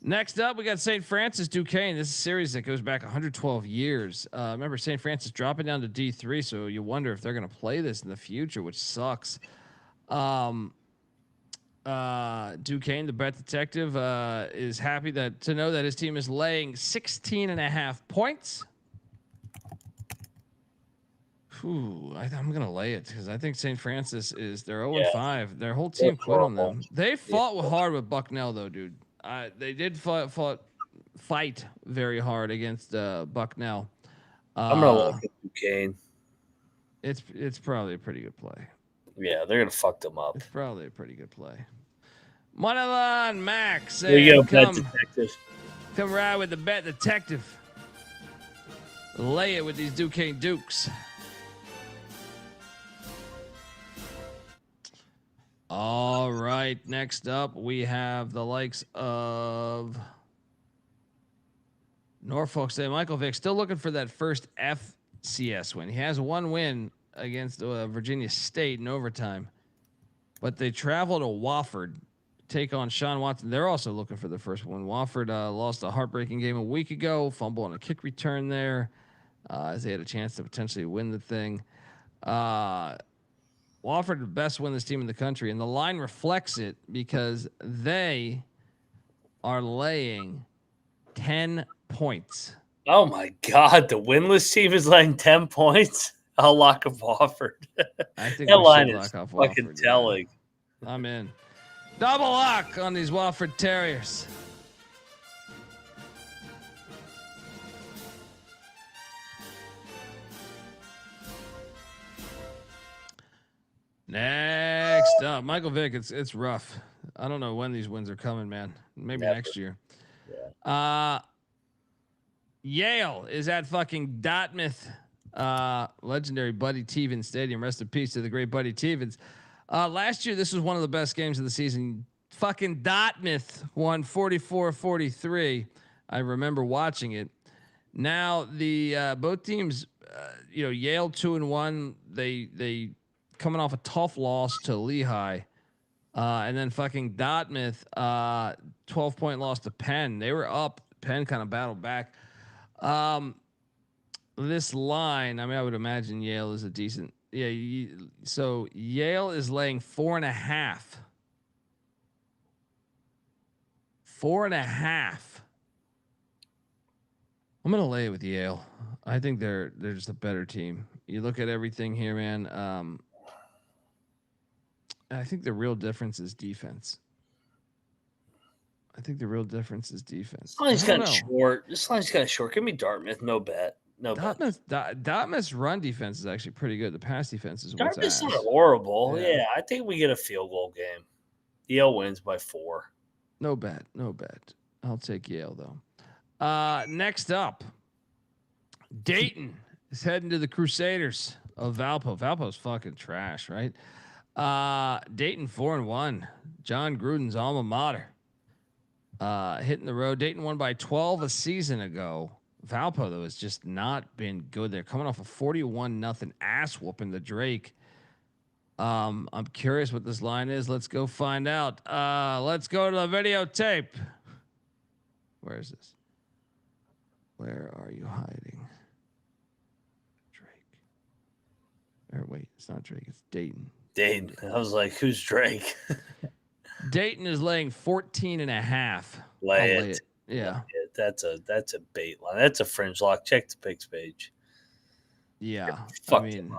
A: Next up, we got St. Francis Duquesne. This is a series that goes back 112 years. Remember, St. Francis dropping down to D3, so you wonder if they're going to play this in the future, which sucks. Duquesne, the bet detective, is happy to know that his team is laying 16.5 points. I'm gonna lay it because I think St. Francis they're 0-5. Their whole team quit on them. They fought hard with Bucknell though, dude. They did fight very hard against Bucknell.
F: I'm gonna look at Duquesne.
A: It's probably a pretty good play.
F: Yeah, they're gonna fuck them up.
A: It's probably a pretty good play. Moneyline Max,
F: there you go, bet detective.
A: Come ride with the bet detective. Lay it with these Duquesne Dukes. All right, next up we have the likes of Norfolk State. Michael Vick still looking for that first FCS win. He has one win against Virginia State in overtime, but they travel to Wofford, take on Sean Watson. They're also looking for the first one. Wofford lost a heartbreaking game a week ago, fumble on a kick return there, as they had a chance to potentially win the thing. Wofford the best win-this team in the country, and the line reflects it because they are laying 10 points.
F: Oh my God, the winless team is laying 10 points. I'll lock of Wofford.
A: I think
F: That
A: we
F: line
A: should
F: is
A: lock off
F: fucking
A: Wofford.
F: telling.
A: Yeah. I'm in. Double lock on these Wofford Terriers. Next up, Michael Vick. It's rough. I don't know when these wins are coming, man. Maybe next year. Yeah. Yale is at fucking Dartmouth. Legendary Buddy Tevens Stadium. Rest in peace to the great Buddy Tevens. Last year, this was one of the best games of the season. Fucking Dartmouth won 44-43. I remember watching it. Now the both teams, Yale 2-1. They coming off a tough loss to Lehigh, and then fucking Dartmouth 12-point loss to Penn. They were up. Penn kind of battled back. This line, I mean, I would imagine Yale is a decent. Yeah. So Yale is laying 4.5. 4.5. I'm gonna lay it with Yale. I think they're just a better team. You look at everything here, man. I think the real difference is defense.
F: This line's kind of short. Give me Dartmouth. No bet.
A: Dartmouth's run defense is actually pretty good. The pass defense is what's
F: Dartmouth's not horrible. Yeah, I think we get a field goal game. Yale wins by 4.
A: No bet. I'll take Yale though. Next up, Dayton is heading to the Crusaders of Valpo. Valpo's fucking trash, right? Dayton 4-1. John Gruden's alma mater. Hitting the road. Dayton won by 12 a season ago. Valpo though has just not been good. They're coming off a 41-0 ass whooping the Drake. I'm curious what this line is. Let's go find out. Let's go to the videotape. Where is this? Where are you hiding? Drake. Or wait, it's not Drake. It's Dayton.
F: I was like, who's Drake?
A: Dayton is laying 14.5.
F: Lay it.
A: Yeah.
F: That's a bait line. That's a fringe lock. Check the picks page.
A: Yeah. I mean,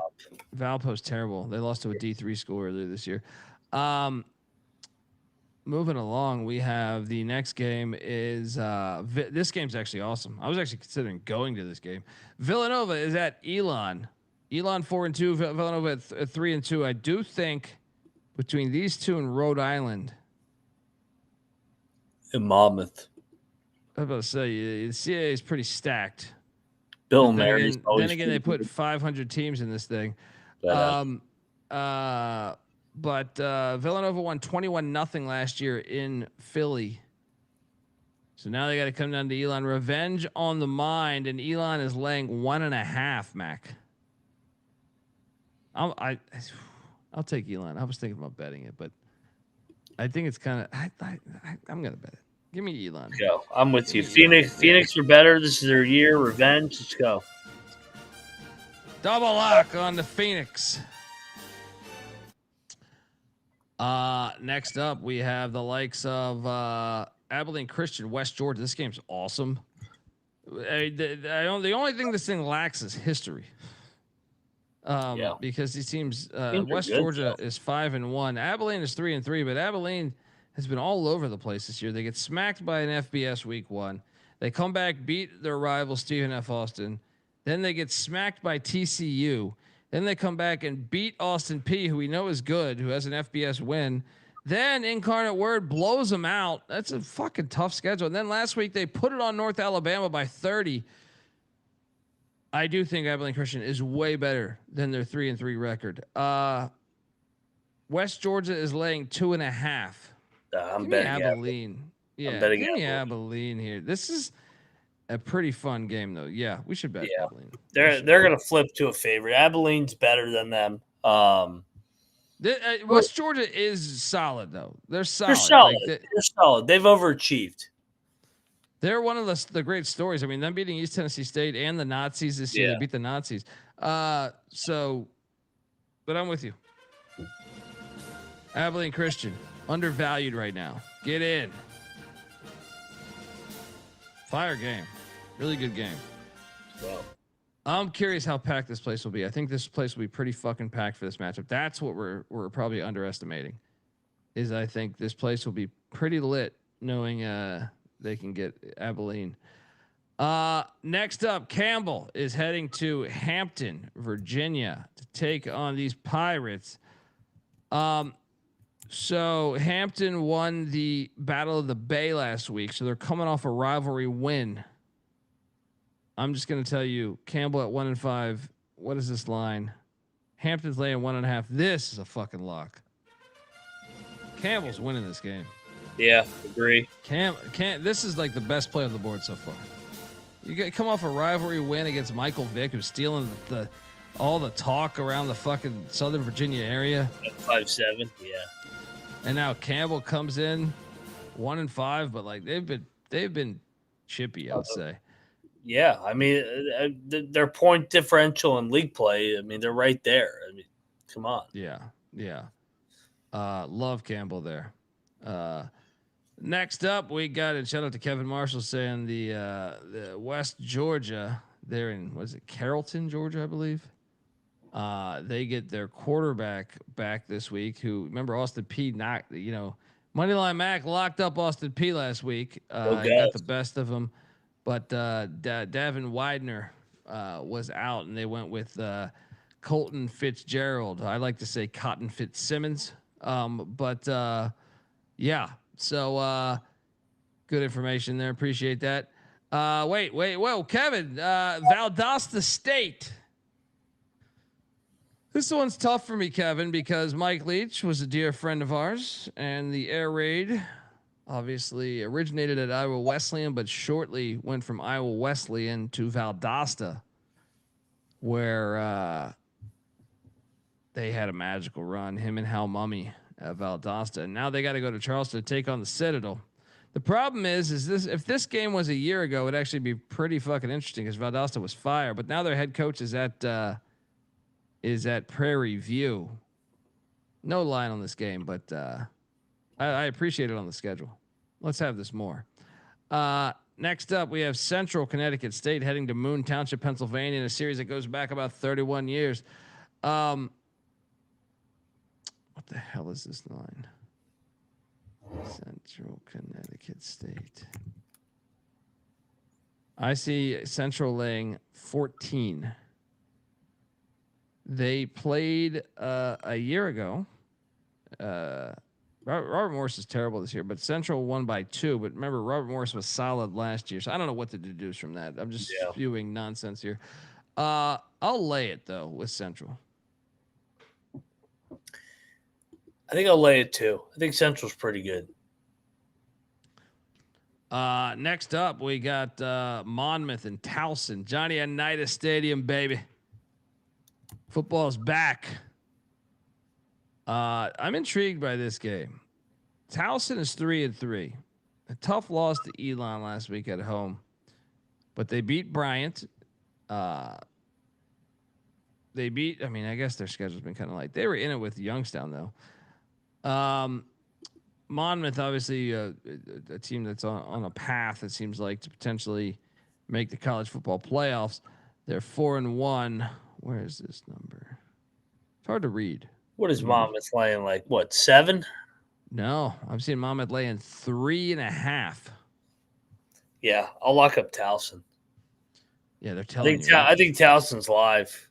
A: Valpo's terrible. They lost to a D3 school earlier this year. Moving along, we have the next game is this game's actually awesome. I was actually considering going to this game. Villanova is at Elon. Elon 4-2, Villanova at 3-2. I do think between these two and Rhode Island
F: and Monmouth,
A: I was about to say the CAA is pretty stacked.
F: Bill Mary's
A: then again, they put 500 teams in this thing. But Villanova won 21-0 last year in Philly. So now they got to come down to Elon. Revenge on the mind, and Elon is laying 1.5. Mac. I'll take Elon. I was thinking about betting it, but I think it's kind of. I'm gonna bet it. Give me Elon.
F: Go. I'm with you. Phoenix are better. This is their year. Revenge. Let's go.
A: Double lock on the Phoenix. Next up, we have the likes of Abilene Christian, West Georgia. This game's awesome. The only thing this thing lacks is history. Because these teams, West Georgia is 5-1. Abilene is 3-3, but Abilene has been all over the place this year. They get smacked by an FBS week 1. They come back, beat their rival Stephen F. Austin. Then they get smacked by TCU. Then they come back and beat Austin P, who we know is good, who has an FBS win. Then Incarnate Word blows them out. That's a fucking tough schedule. And then last week they put it on North Alabama by 30. I do think Abilene Christian is way better than their 3-3 record. West Georgia is laying 2.5.
F: I'm betting
A: Abilene. Yeah, give me Abilene here. This is a pretty fun game, though. Yeah, we should bet Abilene.
F: They're gonna flip to a favorite. Abilene's better than them.
A: West Georgia is solid, though. They're solid.
F: They're solid. They've overachieved.
A: They're one of the great stories. I mean, them beating East Tennessee State and the Nazis this year. They beat the Nazis. But I'm with you. Abilene Christian, undervalued right now. Get in. Fire game. Really good game.
F: Well,
A: I'm curious how packed this place will be. I think this place will be pretty fucking packed for this matchup. That's what we're probably underestimating. Is I think this place will be pretty lit, knowing they can get Abilene. Next up, Campbell is heading to Hampton, Virginia, to take on these Pirates. So Hampton won the Battle of the Bay last week, so they're coming off a rivalry win. I'm just going to tell you, Campbell at 1-5. What is this line? Hampton's laying 1.5. This is a fucking lock. Campbell's winning this game.
F: Yeah, agree.
A: This is like the best play on the board so far. You come off a rivalry win against Michael Vick, who's stealing all the talk around the fucking Southern Virginia area.
F: 5-7, yeah.
A: And now Campbell comes in 1-5, but like they've been chippy, I would say.
F: Yeah, I mean, their point differential in league play, I mean, they're right there. I mean, come on.
A: Yeah. Love Campbell there. Next up, we got, and shout out to Kevin Marshall saying the West Georgia, they're in, what is it, Carrollton, Georgia, I believe. They get their quarterback back this week, who, remember, Austin P knocked, Moneyline Mac locked up Austin P last week. Got the best of him. But Davin Wydner was out, and they went with Colton Fitzgerald. I like to say Cotton Fitzsimmons. Yeah. So good information there. Appreciate that. Wait. Whoa, Kevin. Valdosta State. This one's tough for me, Kevin, because Mike Leach was a dear friend of ours, and the air raid obviously originated at Iowa Wesleyan, but shortly went from Iowa Wesleyan to Valdosta, where they had a magical run, him and Hal Mummy at Valdosta. And now they got to go to Charleston to take on the Citadel. The problem is this, if this game was a year ago, it'd actually be pretty fucking interesting because Valdosta was fire, but now their head coach is at Prairie View. No line on this game, but I appreciate it on the schedule. Let's have this more. Next up, we have Central Connecticut State heading to Moon Township, Pennsylvania, in a series that goes back about 31 years. What the hell is this line? Central Connecticut State. I see Central laying 14. They played a year ago. Robert Morris is terrible this year, but Central won by 2. But remember, Robert Morris was solid last year, so I don't know what to deduce from that. I'm just spewing nonsense here. I'll lay it though with Central.
F: I think I'll lay it too. I think Central's pretty good.
A: Next up, we got Monmouth and Towson, Johnny Unitas Stadium, baby. Football's back. I'm intrigued by this game. Towson is 3-3. A tough loss to Elon last week at home, but they beat Bryant. I guess their schedule's been kind of light. They were in it with Youngstown though. Monmouth, obviously, a team that's on a path, it seems like, to potentially make the college football playoffs. They're 4-1. Where is this number? It's hard to read.
F: What is Monmouth laying, like, 7?
A: No, I'm seeing Monmouth laying 3.5.
F: Yeah, I'll lock up Towson.
A: Yeah, they're telling you.
F: I think Towson's live.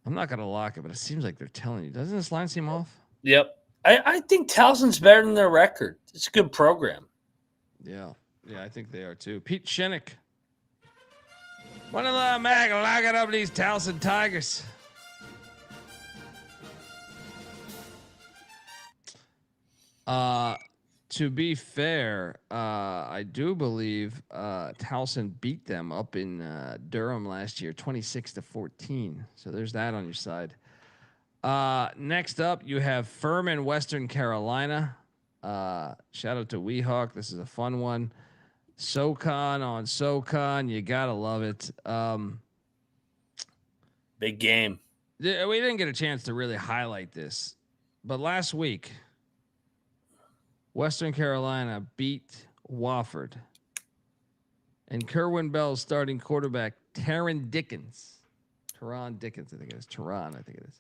A: I'm not going to lock it, but it seems like they're telling you. Doesn't this line seem off?
F: Yep. I think Towson's better than their record. It's a good program.
A: Yeah, I think they are too. Pete Shinnick. One of the mag locking up these Towson Tigers. To be fair, I do believe Towson beat them up in Durham last year, 26-14. So there's that on your side. Next up, you have Furman, Western Carolina. Shout out to Weehawk. This is a fun one. SoCon on SoCon. You gotta love it.
F: Big game.
A: We didn't get a chance to really highlight this, but last week, Western Carolina beat Wofford And Kerwin Bell's starting quarterback, Taron Dickens. Taron Dickens, I think it is. Taron, I think it is.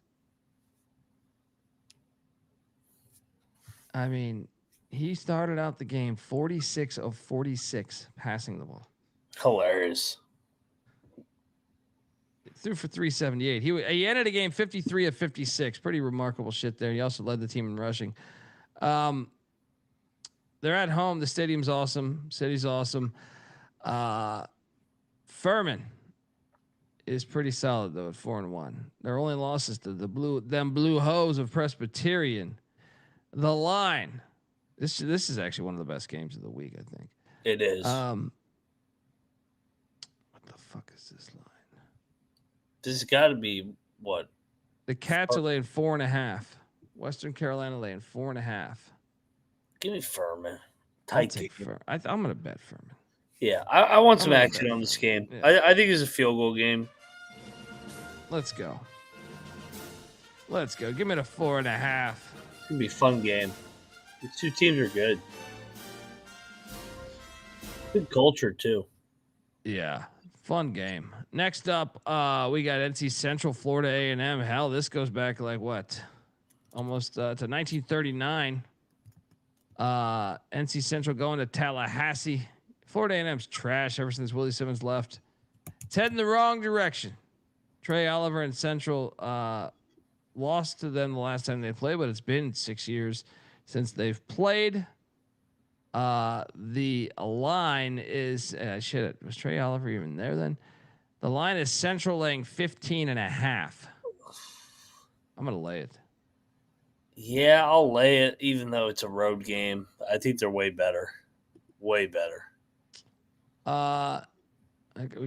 A: I mean, he started out the game 46 of 46 passing the ball.
F: Hilarious.
A: Threw for 378. He ended the game 53 of 56. Pretty remarkable shit there. He also led the team in rushing. They're at home. The stadium's awesome. City's awesome. Furman is pretty solid though at 4-1. Their only losses to the blue hose of Presbyterian. The line. This is actually one of the best games of the week, I think.
F: It is.
A: What the fuck is this line?
F: This has got to be what?
A: The Cats are laying 4.5. Western Carolina laying 4.5.
F: Give me Furman.
A: I'm gonna bet Furman.
F: Yeah, I want some action on this game. Yeah. I think it's a field goal game.
A: Let's go. Give me the 4.5.
F: It's gonna be a fun game. These two teams are good. Good culture too.
A: Yeah, fun game. Next up, we got NC Central, Florida A&M. Hell, this goes back like what? Almost to 1939. NC Central going to Tallahassee. Florida A&M's trash ever since Willie Simmons left. It's heading the wrong direction. Trey Oliver and Central lost to them the last time they played, but it's been 6 years since they've played. The line is was Trey Oliver even there then? The line is Central laying 15.5. I'm gonna lay it.
F: Yeah, I'll lay it, even though it's a road game. I think they're way better. Way better.
A: We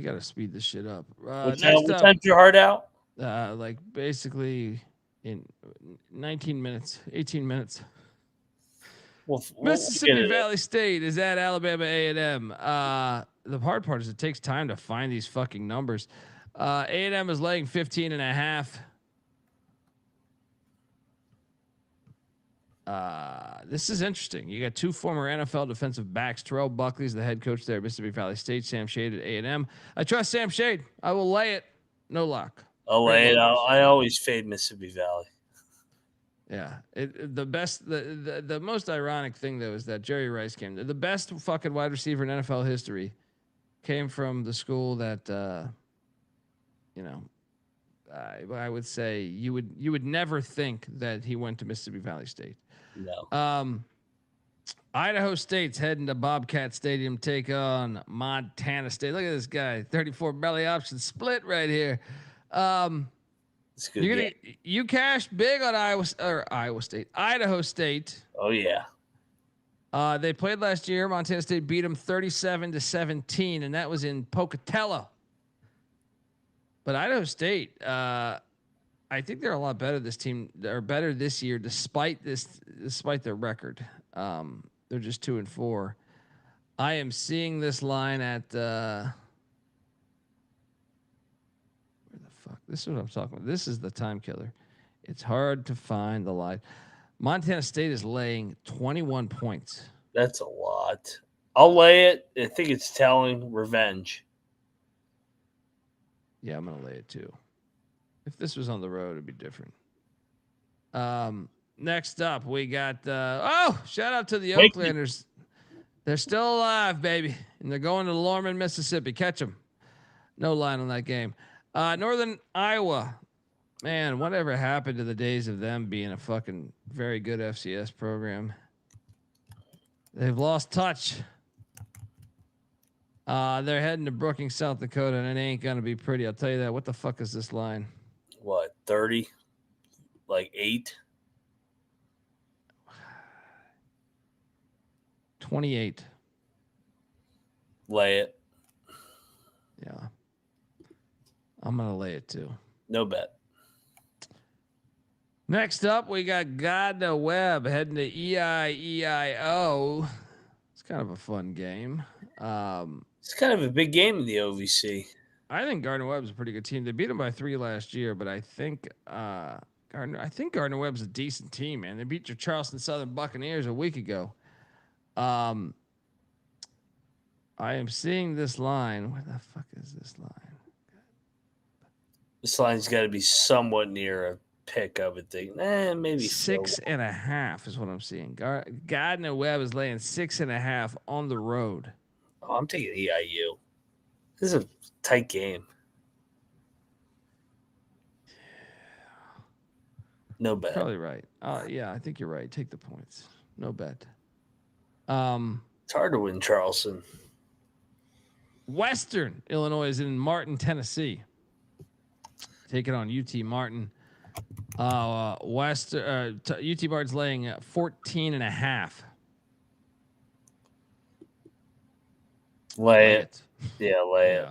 A: gotta speed this shit up.
F: What time's your heart out?
A: Like basically in 19 minutes, 18 minutes. Mississippi Valley State is at Alabama A&M. The hard part is it takes time to find these fucking numbers. A&M is laying 15.5. This is interesting. You got two former NFL defensive backs. Terrell Buckley is the head coach there at Mississippi Valley State. Sam Shade at A&M. I trust Sam Shade. I will lay it. No lock.
F: I'll lay it. I always fade Mississippi Valley.
A: Yeah. The most ironic thing though is that Jerry Rice came. The best fucking wide receiver in NFL history came from the school that I would say you would never think that he went to Mississippi Valley State.
F: No.
A: Idaho State's heading to Bobcat Stadium, take on Montana State. Look at this guy, 34 belly option split right here.
F: It's good.
A: You cashed big on Idaho State.
F: Oh yeah.
A: They played last year. Montana State beat them 37-17, and that was in Pocatello. But Idaho State, I think they're a lot better. This team are better this year, despite their record. They're just 2-4. I am seeing this line at where the fuck? This is what I'm talking about. This is the time killer. It's hard to find the line. Montana State is laying 21 points.
F: That's a lot. I'll lay it. I think it's telling revenge.
A: Yeah, I'm gonna lay it too. If this was on the road, it'd be different. Next up, we got shout out to the Oaklanders. They're still alive, baby, and they're going to Lorman, Mississippi. Catch them. No line on that game. Northern Iowa, man, whatever happened to the days of them being a fucking very good FCS program? They've lost touch. They're heading to Brookings, South Dakota, and it ain't gonna be pretty. I'll tell you that. What the fuck is this line?
F: What, 30? Like 8?
A: 28.
F: Lay it.
A: Yeah. I'm gonna lay it too.
F: No bet.
A: Next up, we got Gardner-Webb heading to EIEIO. It's kind of a fun game.
F: It's kind of a big game in the OVC.
A: I think Gardner-Webb's a pretty good team. They beat them by 3 last year, but I think Gardner-Webb's a decent team, man. They beat your Charleston Southern Buccaneers a week ago. I am seeing this line. Where the fuck is this line?
F: This line's got to be somewhat near a pick, I would think. Maybe
A: 6.5 is what I'm seeing. Gardner-Webb is laying 6.5 on the road.
F: Oh, I'm taking EIU. This is a tight game. No bet.
A: Probably right. Yeah, I think you're right. Take the points. No bet.
F: It's hard to win Charleston.
A: Western Illinois is in Martin, Tennessee. Taking on UT Martin. UT Martin's laying 14.5.
F: Lay it. Yeah, lay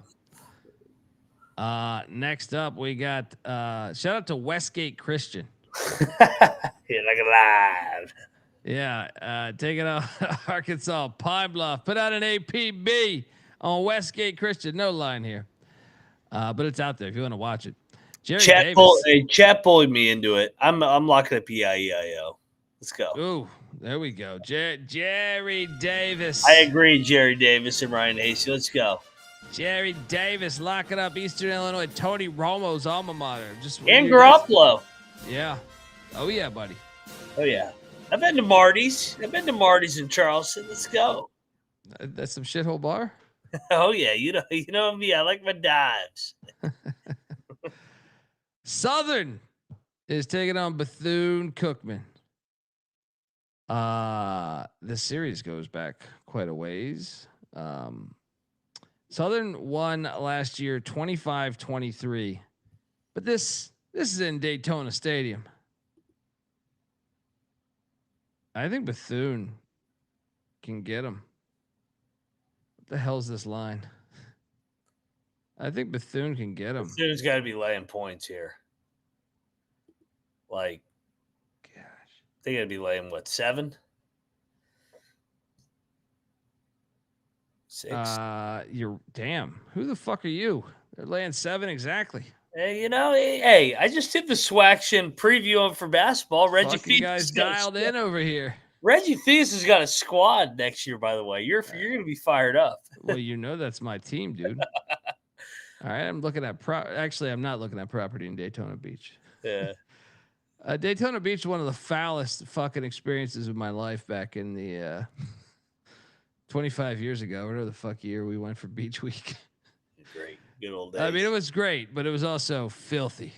F: it.
A: Next up, we got shout out to Westgate Christian.
F: You're like alive.
A: Yeah, taking out Arkansas Pine Bluff. Put out an APB on Westgate Christian. No line here, but it's out there if you want to watch it. Jerry Davis.
F: Chat bullied me into it. I'm locking up EIEIO. Let's go.
A: Ooh, there we go. Jerry Davis.
F: I agree, Jerry Davis and Ryan Hasty. Let's go.
A: Jerry Davis locking up Eastern Illinois. Tony Romo's alma mater.
F: And Garoppolo.
A: Yeah. Oh yeah, buddy.
F: Oh yeah. I've been to Marty's. In Charleston. Let's go.
A: That's some shithole bar.
F: Oh yeah, you know me. I like my dives.
A: Southern is taking on Bethune-Cookman. The series goes back quite a ways. Southern won last year 25-23. But this is in Daytona Stadium. I think Bethune can get them. What the hell's this line? I think Bethune can get them.
F: Bethune's got to be laying points here. Like, gosh, they got to be laying what, 7? 6.
A: You're damn. Who the fuck are you? They're laying 7 exactly.
F: Hey, I just did the Swaction preview for basketball. Reggie
A: Fucking guys dialed in over here.
F: Reggie Theus has got a squad next year, by the way. You're going to be fired up.
A: Well, that's my team, dude. All right, I'm looking at Actually, I'm not looking at property in Daytona Beach.
F: Yeah.
A: Daytona Beach is one of the foulest fucking experiences of my life back in the 25 years ago, whatever the fuck year we went for Beach Week.
F: Great. Good old days.
A: I mean, it was great, but it was also filthy.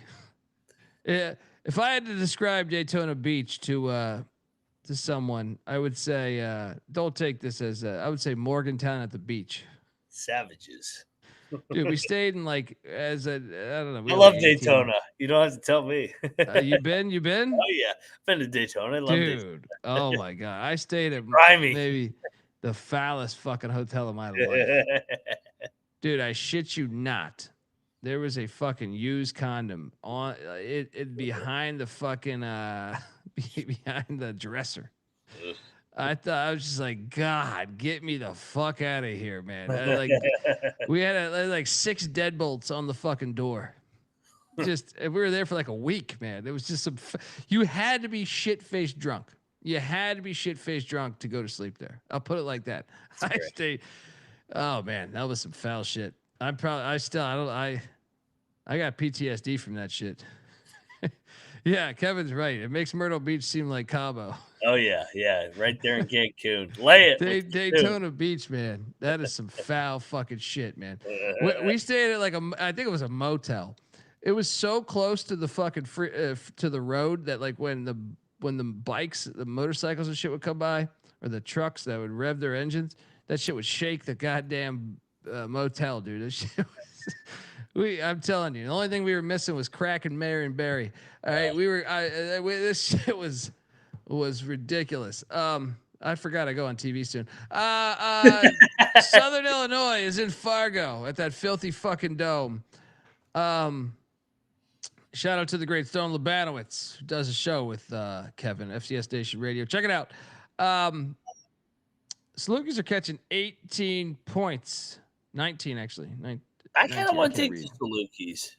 A: Yeah, if I had to describe Daytona Beach to someone, I would say, don't take this as I would say Morgantown at the beach.
F: Savages.
A: Dude, we stayed in I don't know.
F: I love Daytona. You don't have to tell me.
A: You been?
F: Oh yeah, I've been to Daytona. I love Daytona.
A: Oh my god, I stayed at maybe the foulest fucking hotel of my life. Dude, I shit you not. There was a fucking used condom on it behind the fucking behind the dresser. I thought, I was just like, God, get me the fuck out of here, man. We had 6 deadbolts on the fucking door. We were there for like a week, man. It was just you had to be shit-faced drunk. You had to be shit-faced drunk to go to sleep there. I'll put it like that. Oh man, that was some foul shit. I got PTSD from that shit. Yeah, Kevin's right. It makes Myrtle Beach seem like Cabo.
F: Oh yeah, right there in Cancun. Lay it.
A: Daytona Beach, man. That is some foul fucking shit, man. We stayed at I think it was a motel. It was so close to the fucking to the road that when the bikes, the motorcycles and shit would come by, or the trucks that would rev their engines, that shit would shake the goddamn motel, dude. That shit was, I'm telling you, the only thing we were missing was Crack and Marion Barry. All right, this shit was ridiculous. I forgot I go on TV soon. Southern Illinois is in Fargo at that filthy fucking dome. Shout out to the great Stone Labanowitz, who does a show with Kevin, FCS Station Radio. Check it out. Salukis are catching 18 points. 19, actually.
F: I kind of want to take the Salukis.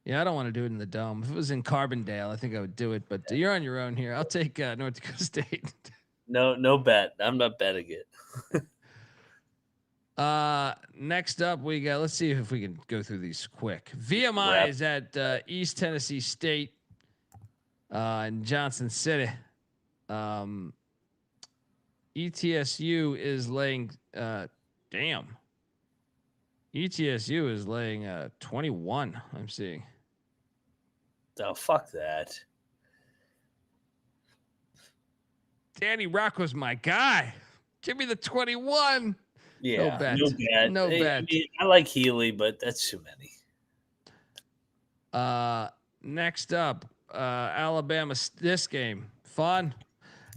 A: Yeah, I don't want to do it in the dome. If it was in Carbondale, I think I would do it. But you're on your own here. I'll take North Dakota State.
F: No bet. I'm not betting it.
A: Next up, we got. Let's see if we can go through these quick. VMI is at East Tennessee State in Johnson City. ETSU is laying. ETSU is laying 21. I'm seeing.
F: Oh, fuck that.
A: Danny Rocco's my guy. Give me the 21.
F: Yeah,
A: no bet. No bet.
F: I like Healy, but that's too many.
A: Next up, Alabama. This game, fun.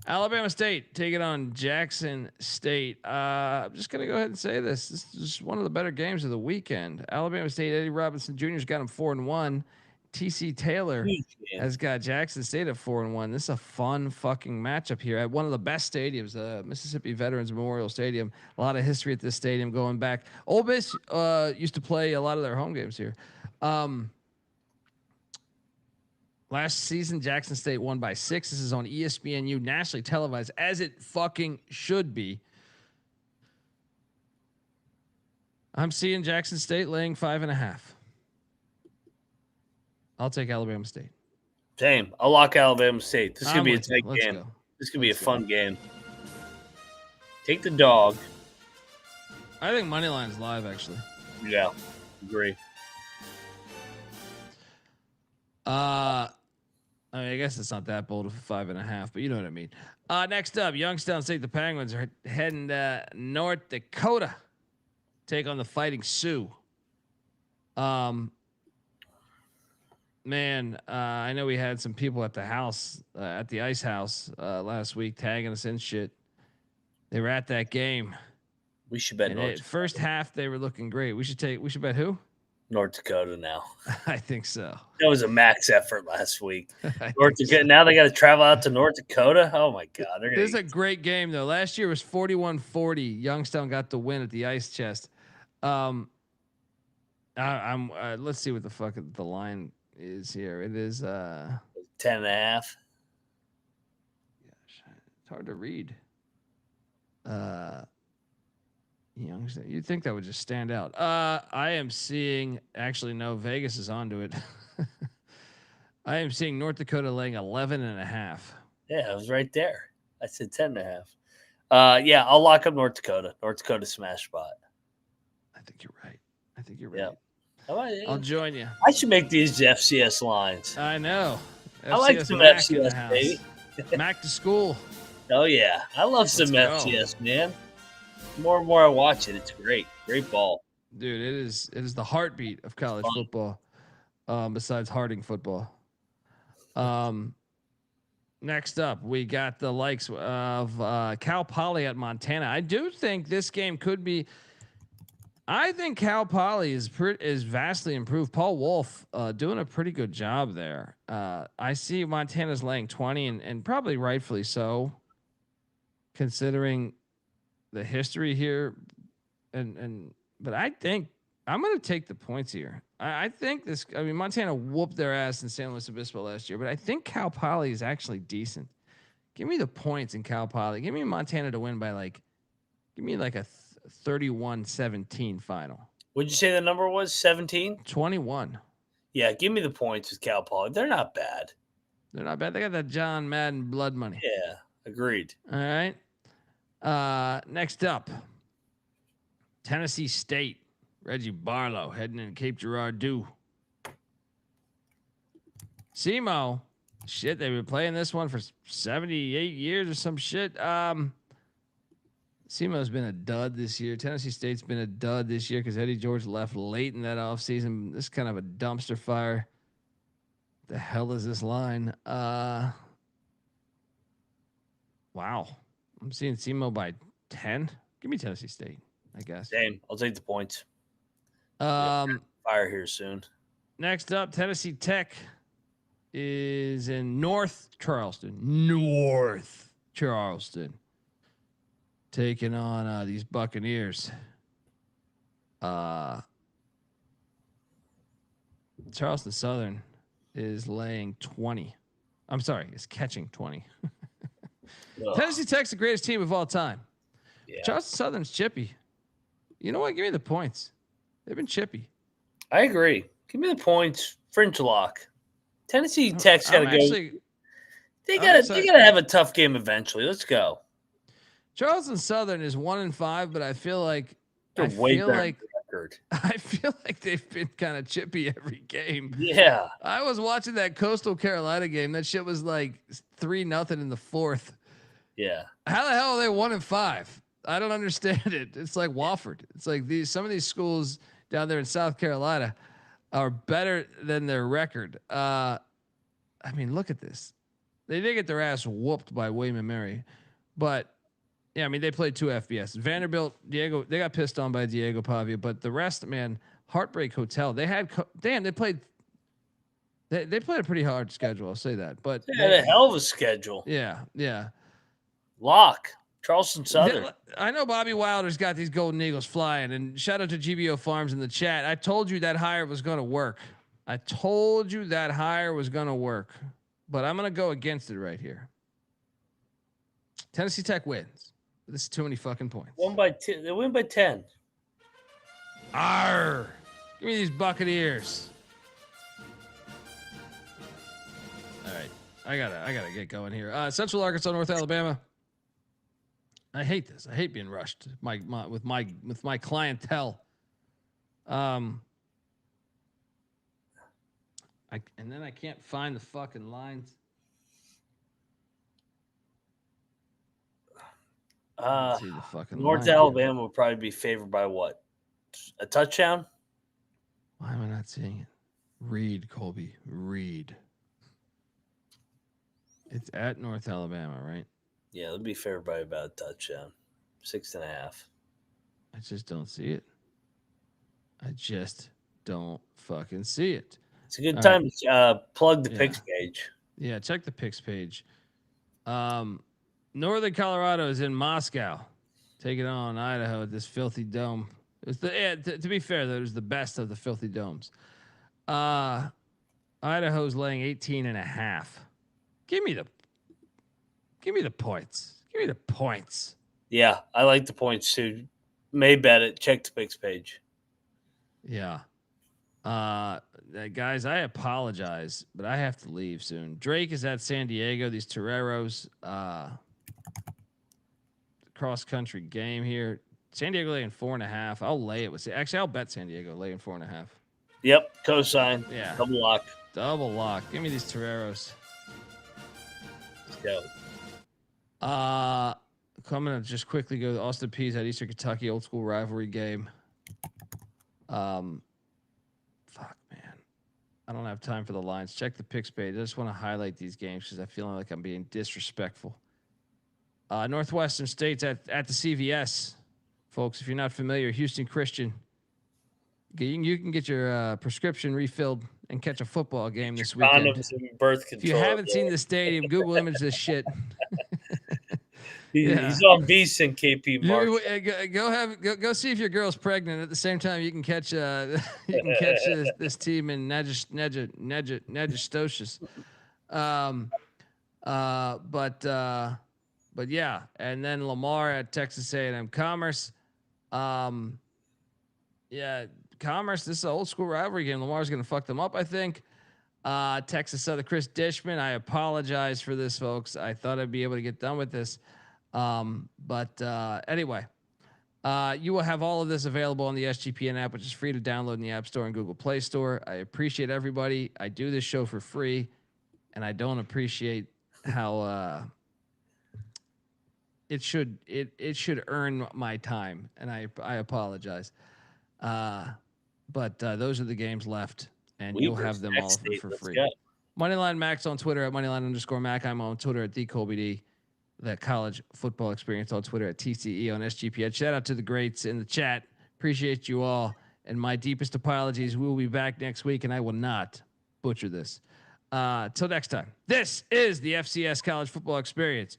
A: Alabama State taking on Jackson State. I'm just gonna go ahead and say this. This is one of the better games of the weekend. Alabama State. Eddie Robinson Jr.'s got him 4-1. TC Taylor has got Jackson State at 4-1. This is a fun fucking matchup here at one of the best stadiums, Mississippi Veterans Memorial Stadium. A lot of history at this stadium going back. Ole Miss used to play a lot of their home games here. Last season, Jackson State won by 6. This is on ESPNU, nationally televised, as it fucking should be. I'm seeing Jackson State laying 5.5. I'll take Alabama State.
F: Same. I'll lock Alabama State. This is going to be a tight game.
A: Go.
F: This could be a fun game. Take the dog.
A: I think Moneyline's live, actually.
F: Yeah, agree.
A: I guess it's not that bold of a 5.5, but you know what I mean. Next up, Youngstown State. The Penguins are heading to North Dakota. Take on the Fighting Sioux. Man, I know we had some people at the house, at the Ice House last week, tagging us in shit. They were at that game.
F: We should bet North Dakota.
A: First half, they were looking great. We should bet who?
F: North Dakota now.
A: I think so.
F: That was a max effort last week. North Dakota. Now they got to travel out to North Dakota. Oh my God!
A: This is a great game though. Last year was 41-40. Youngstown got the win at the Ice Chest. Let's see what the fuck the line is here. It is
F: 10.5.
A: Gosh, it's hard to read. Youngstown. You'd think that would just stand out. I am seeing, actually, no, Vegas is onto it. I am seeing North Dakota laying 11.5.
F: Yeah, I was right there. I said 10.5. Yeah, I'll lock up North Dakota. North Dakota smash spot.
A: I think you're right.
F: Yeah.
A: I'll join you.
F: I should make these FCS lines.
A: I know.
F: I like some FCS, baby.
A: Mac to school.
F: Oh, yeah. I love some FCS, man. More and more I watch it, it's great. Great ball.
A: Dude, it is the heartbeat of college football, besides Harding football. Next up, we got the likes of Cal Poly at Montana. I do think this game could be. I think Cal Poly is vastly improved. Paul Wolf doing a pretty good job there. I see Montana's laying 20, and probably rightfully so, considering the history here. But I think I'm going to take the points here. I think Montana whooped their ass in San Luis Obispo last year, but I think Cal Poly is actually decent. Give me the points in Cal Poly. Give me Montana to win by give me a 31-17 final.
F: Would you say the number was 17?
A: 21.
F: Yeah, give me the points with Cal Poly. They're not bad.
A: They got that John Madden blood money.
F: Yeah, agreed.
A: All right. Next up, Tennessee State. Reggie Barlow heading in Cape Girardeau. SEMO. Shit, they've been playing this one for 78 years or some shit. SEMO's been a dud this year. Tennessee State's been a dud this year because Eddie George left late in that offseason. This is kind of a dumpster fire. The hell is this line? Wow. I'm seeing SEMO by 10. Give me Tennessee State, I guess.
F: Same. I'll take the points. Fire here soon.
A: Next up, Tennessee Tech is in North Charleston. Taking on these Buccaneers. Charleston Southern is laying 20. I'm sorry, it's catching 20. Tennessee Tech's the greatest team of all time.
F: Yeah.
A: Charleston Southern's chippy. You know what? Give me the points. They've been chippy.
F: I agree. Give me the points. Fringe lock. Tennessee Tech's got to go. They got to have a tough game eventually. Let's go.
A: Charleston Southern is 1-5, but I feel like
F: I feel
A: like they've been kind of chippy every game.
F: Yeah.
A: I was watching that Coastal Carolina game. That shit was like 3-0 in the fourth.
F: Yeah.
A: How the hell are they 1-5? I don't understand it. It's like Wofford. It's like some of these schools down there in South Carolina are better than their record. I mean, look at this. They did get their ass whooped by William and Mary, but yeah, I mean, they played 2 FBS. Vanderbilt, Diego, they got pissed on by Diego Pavia, but the rest, man, Heartbreak Hotel. They had, they played. They played a pretty hard schedule. I'll say that, but
F: they had a hell of a schedule.
A: Yeah.
F: Lock. Charleston Southern.
A: I know Bobby Wilder's got these Golden Eagles flying, and shout out to GBO Farms in the chat. I told you that hire was going to work. But I'm going to go against it right here. Tennessee Tech wins. This is too many fucking points.
F: They win by 10.
A: Arr! Give me these Buccaneers. All right, I gotta get going here. Central Arkansas, North Alabama. I hate this. I hate being rushed. With my clientele. And then I can't find the fucking lines. See the fucking
F: North Alabama will probably be favored by what? A touchdown?
A: Why am I not seeing it? Read, Colby. Read. It's at North Alabama, right?
F: Yeah, they'll be favored by about a touchdown. 6.5.
A: I just don't see it. I just don't fucking see it.
F: It's a good time to plug the picks page.
A: Yeah, check the picks page. Northern Colorado is in Moscow, taking on Idaho at this filthy dome. It's to be fair, though, it was the best of the filthy domes. Idaho's laying 18.5. Give me the points. Give me the points.
F: Yeah, I like the points too. May bet it. Check the picks page.
A: Yeah. Guys, I apologize, but I have to leave soon. Drake is at San Diego. These Toreros, cross country game here. San Diego laying 4.5. I'll lay it with. Actually, I'll bet San Diego laying 4.5.
F: Yep, cosign.
A: Yeah,
F: double lock. Give me these Toreros. Let's go.
A: Coming to just quickly go. Austin Peay's at Eastern Kentucky, old school rivalry game. Fuck, man. I don't have time for the lines. Check the picks page. I just want to highlight these games because I feel like I'm being disrespectful. Northwestern State's at the CVS, folks. If you're not familiar, Houston Christian. You can get your prescription refilled and catch a football game this weekend.
F: Birth control.
A: If you haven't seen the stadium, Google image this shit.
F: He's on beast in KP Mark.
A: Go see if your girl's pregnant. At the same time, you can catch this team in Nagistocious. But yeah, and then Lamar at Texas A&M Commerce. Yeah, Commerce. This is an old school rivalry game. Lamar's going to fuck them up, I think. Texas Southern Chris Dishman. I apologize for this, folks. I thought I'd be able to get done with this. Anyway, you will have all of this available on the SGPN app, which is free to download in the App Store and Google Play Store. I appreciate everybody. I do this show for free, and I don't appreciate how it should earn my time, and I apologize. But those are the games left, and you'll have them all for free. Moneyline Max on Twitter at Moneyline_Mac. I'm on Twitter at TheColbyD. The College Football Experience on Twitter at TCE on SGPN. Shout out to the greats in the chat. Appreciate you all. And my deepest apologies. We will be back next week, and I will not butcher this. Till next time. This is the FCS College Football Experience.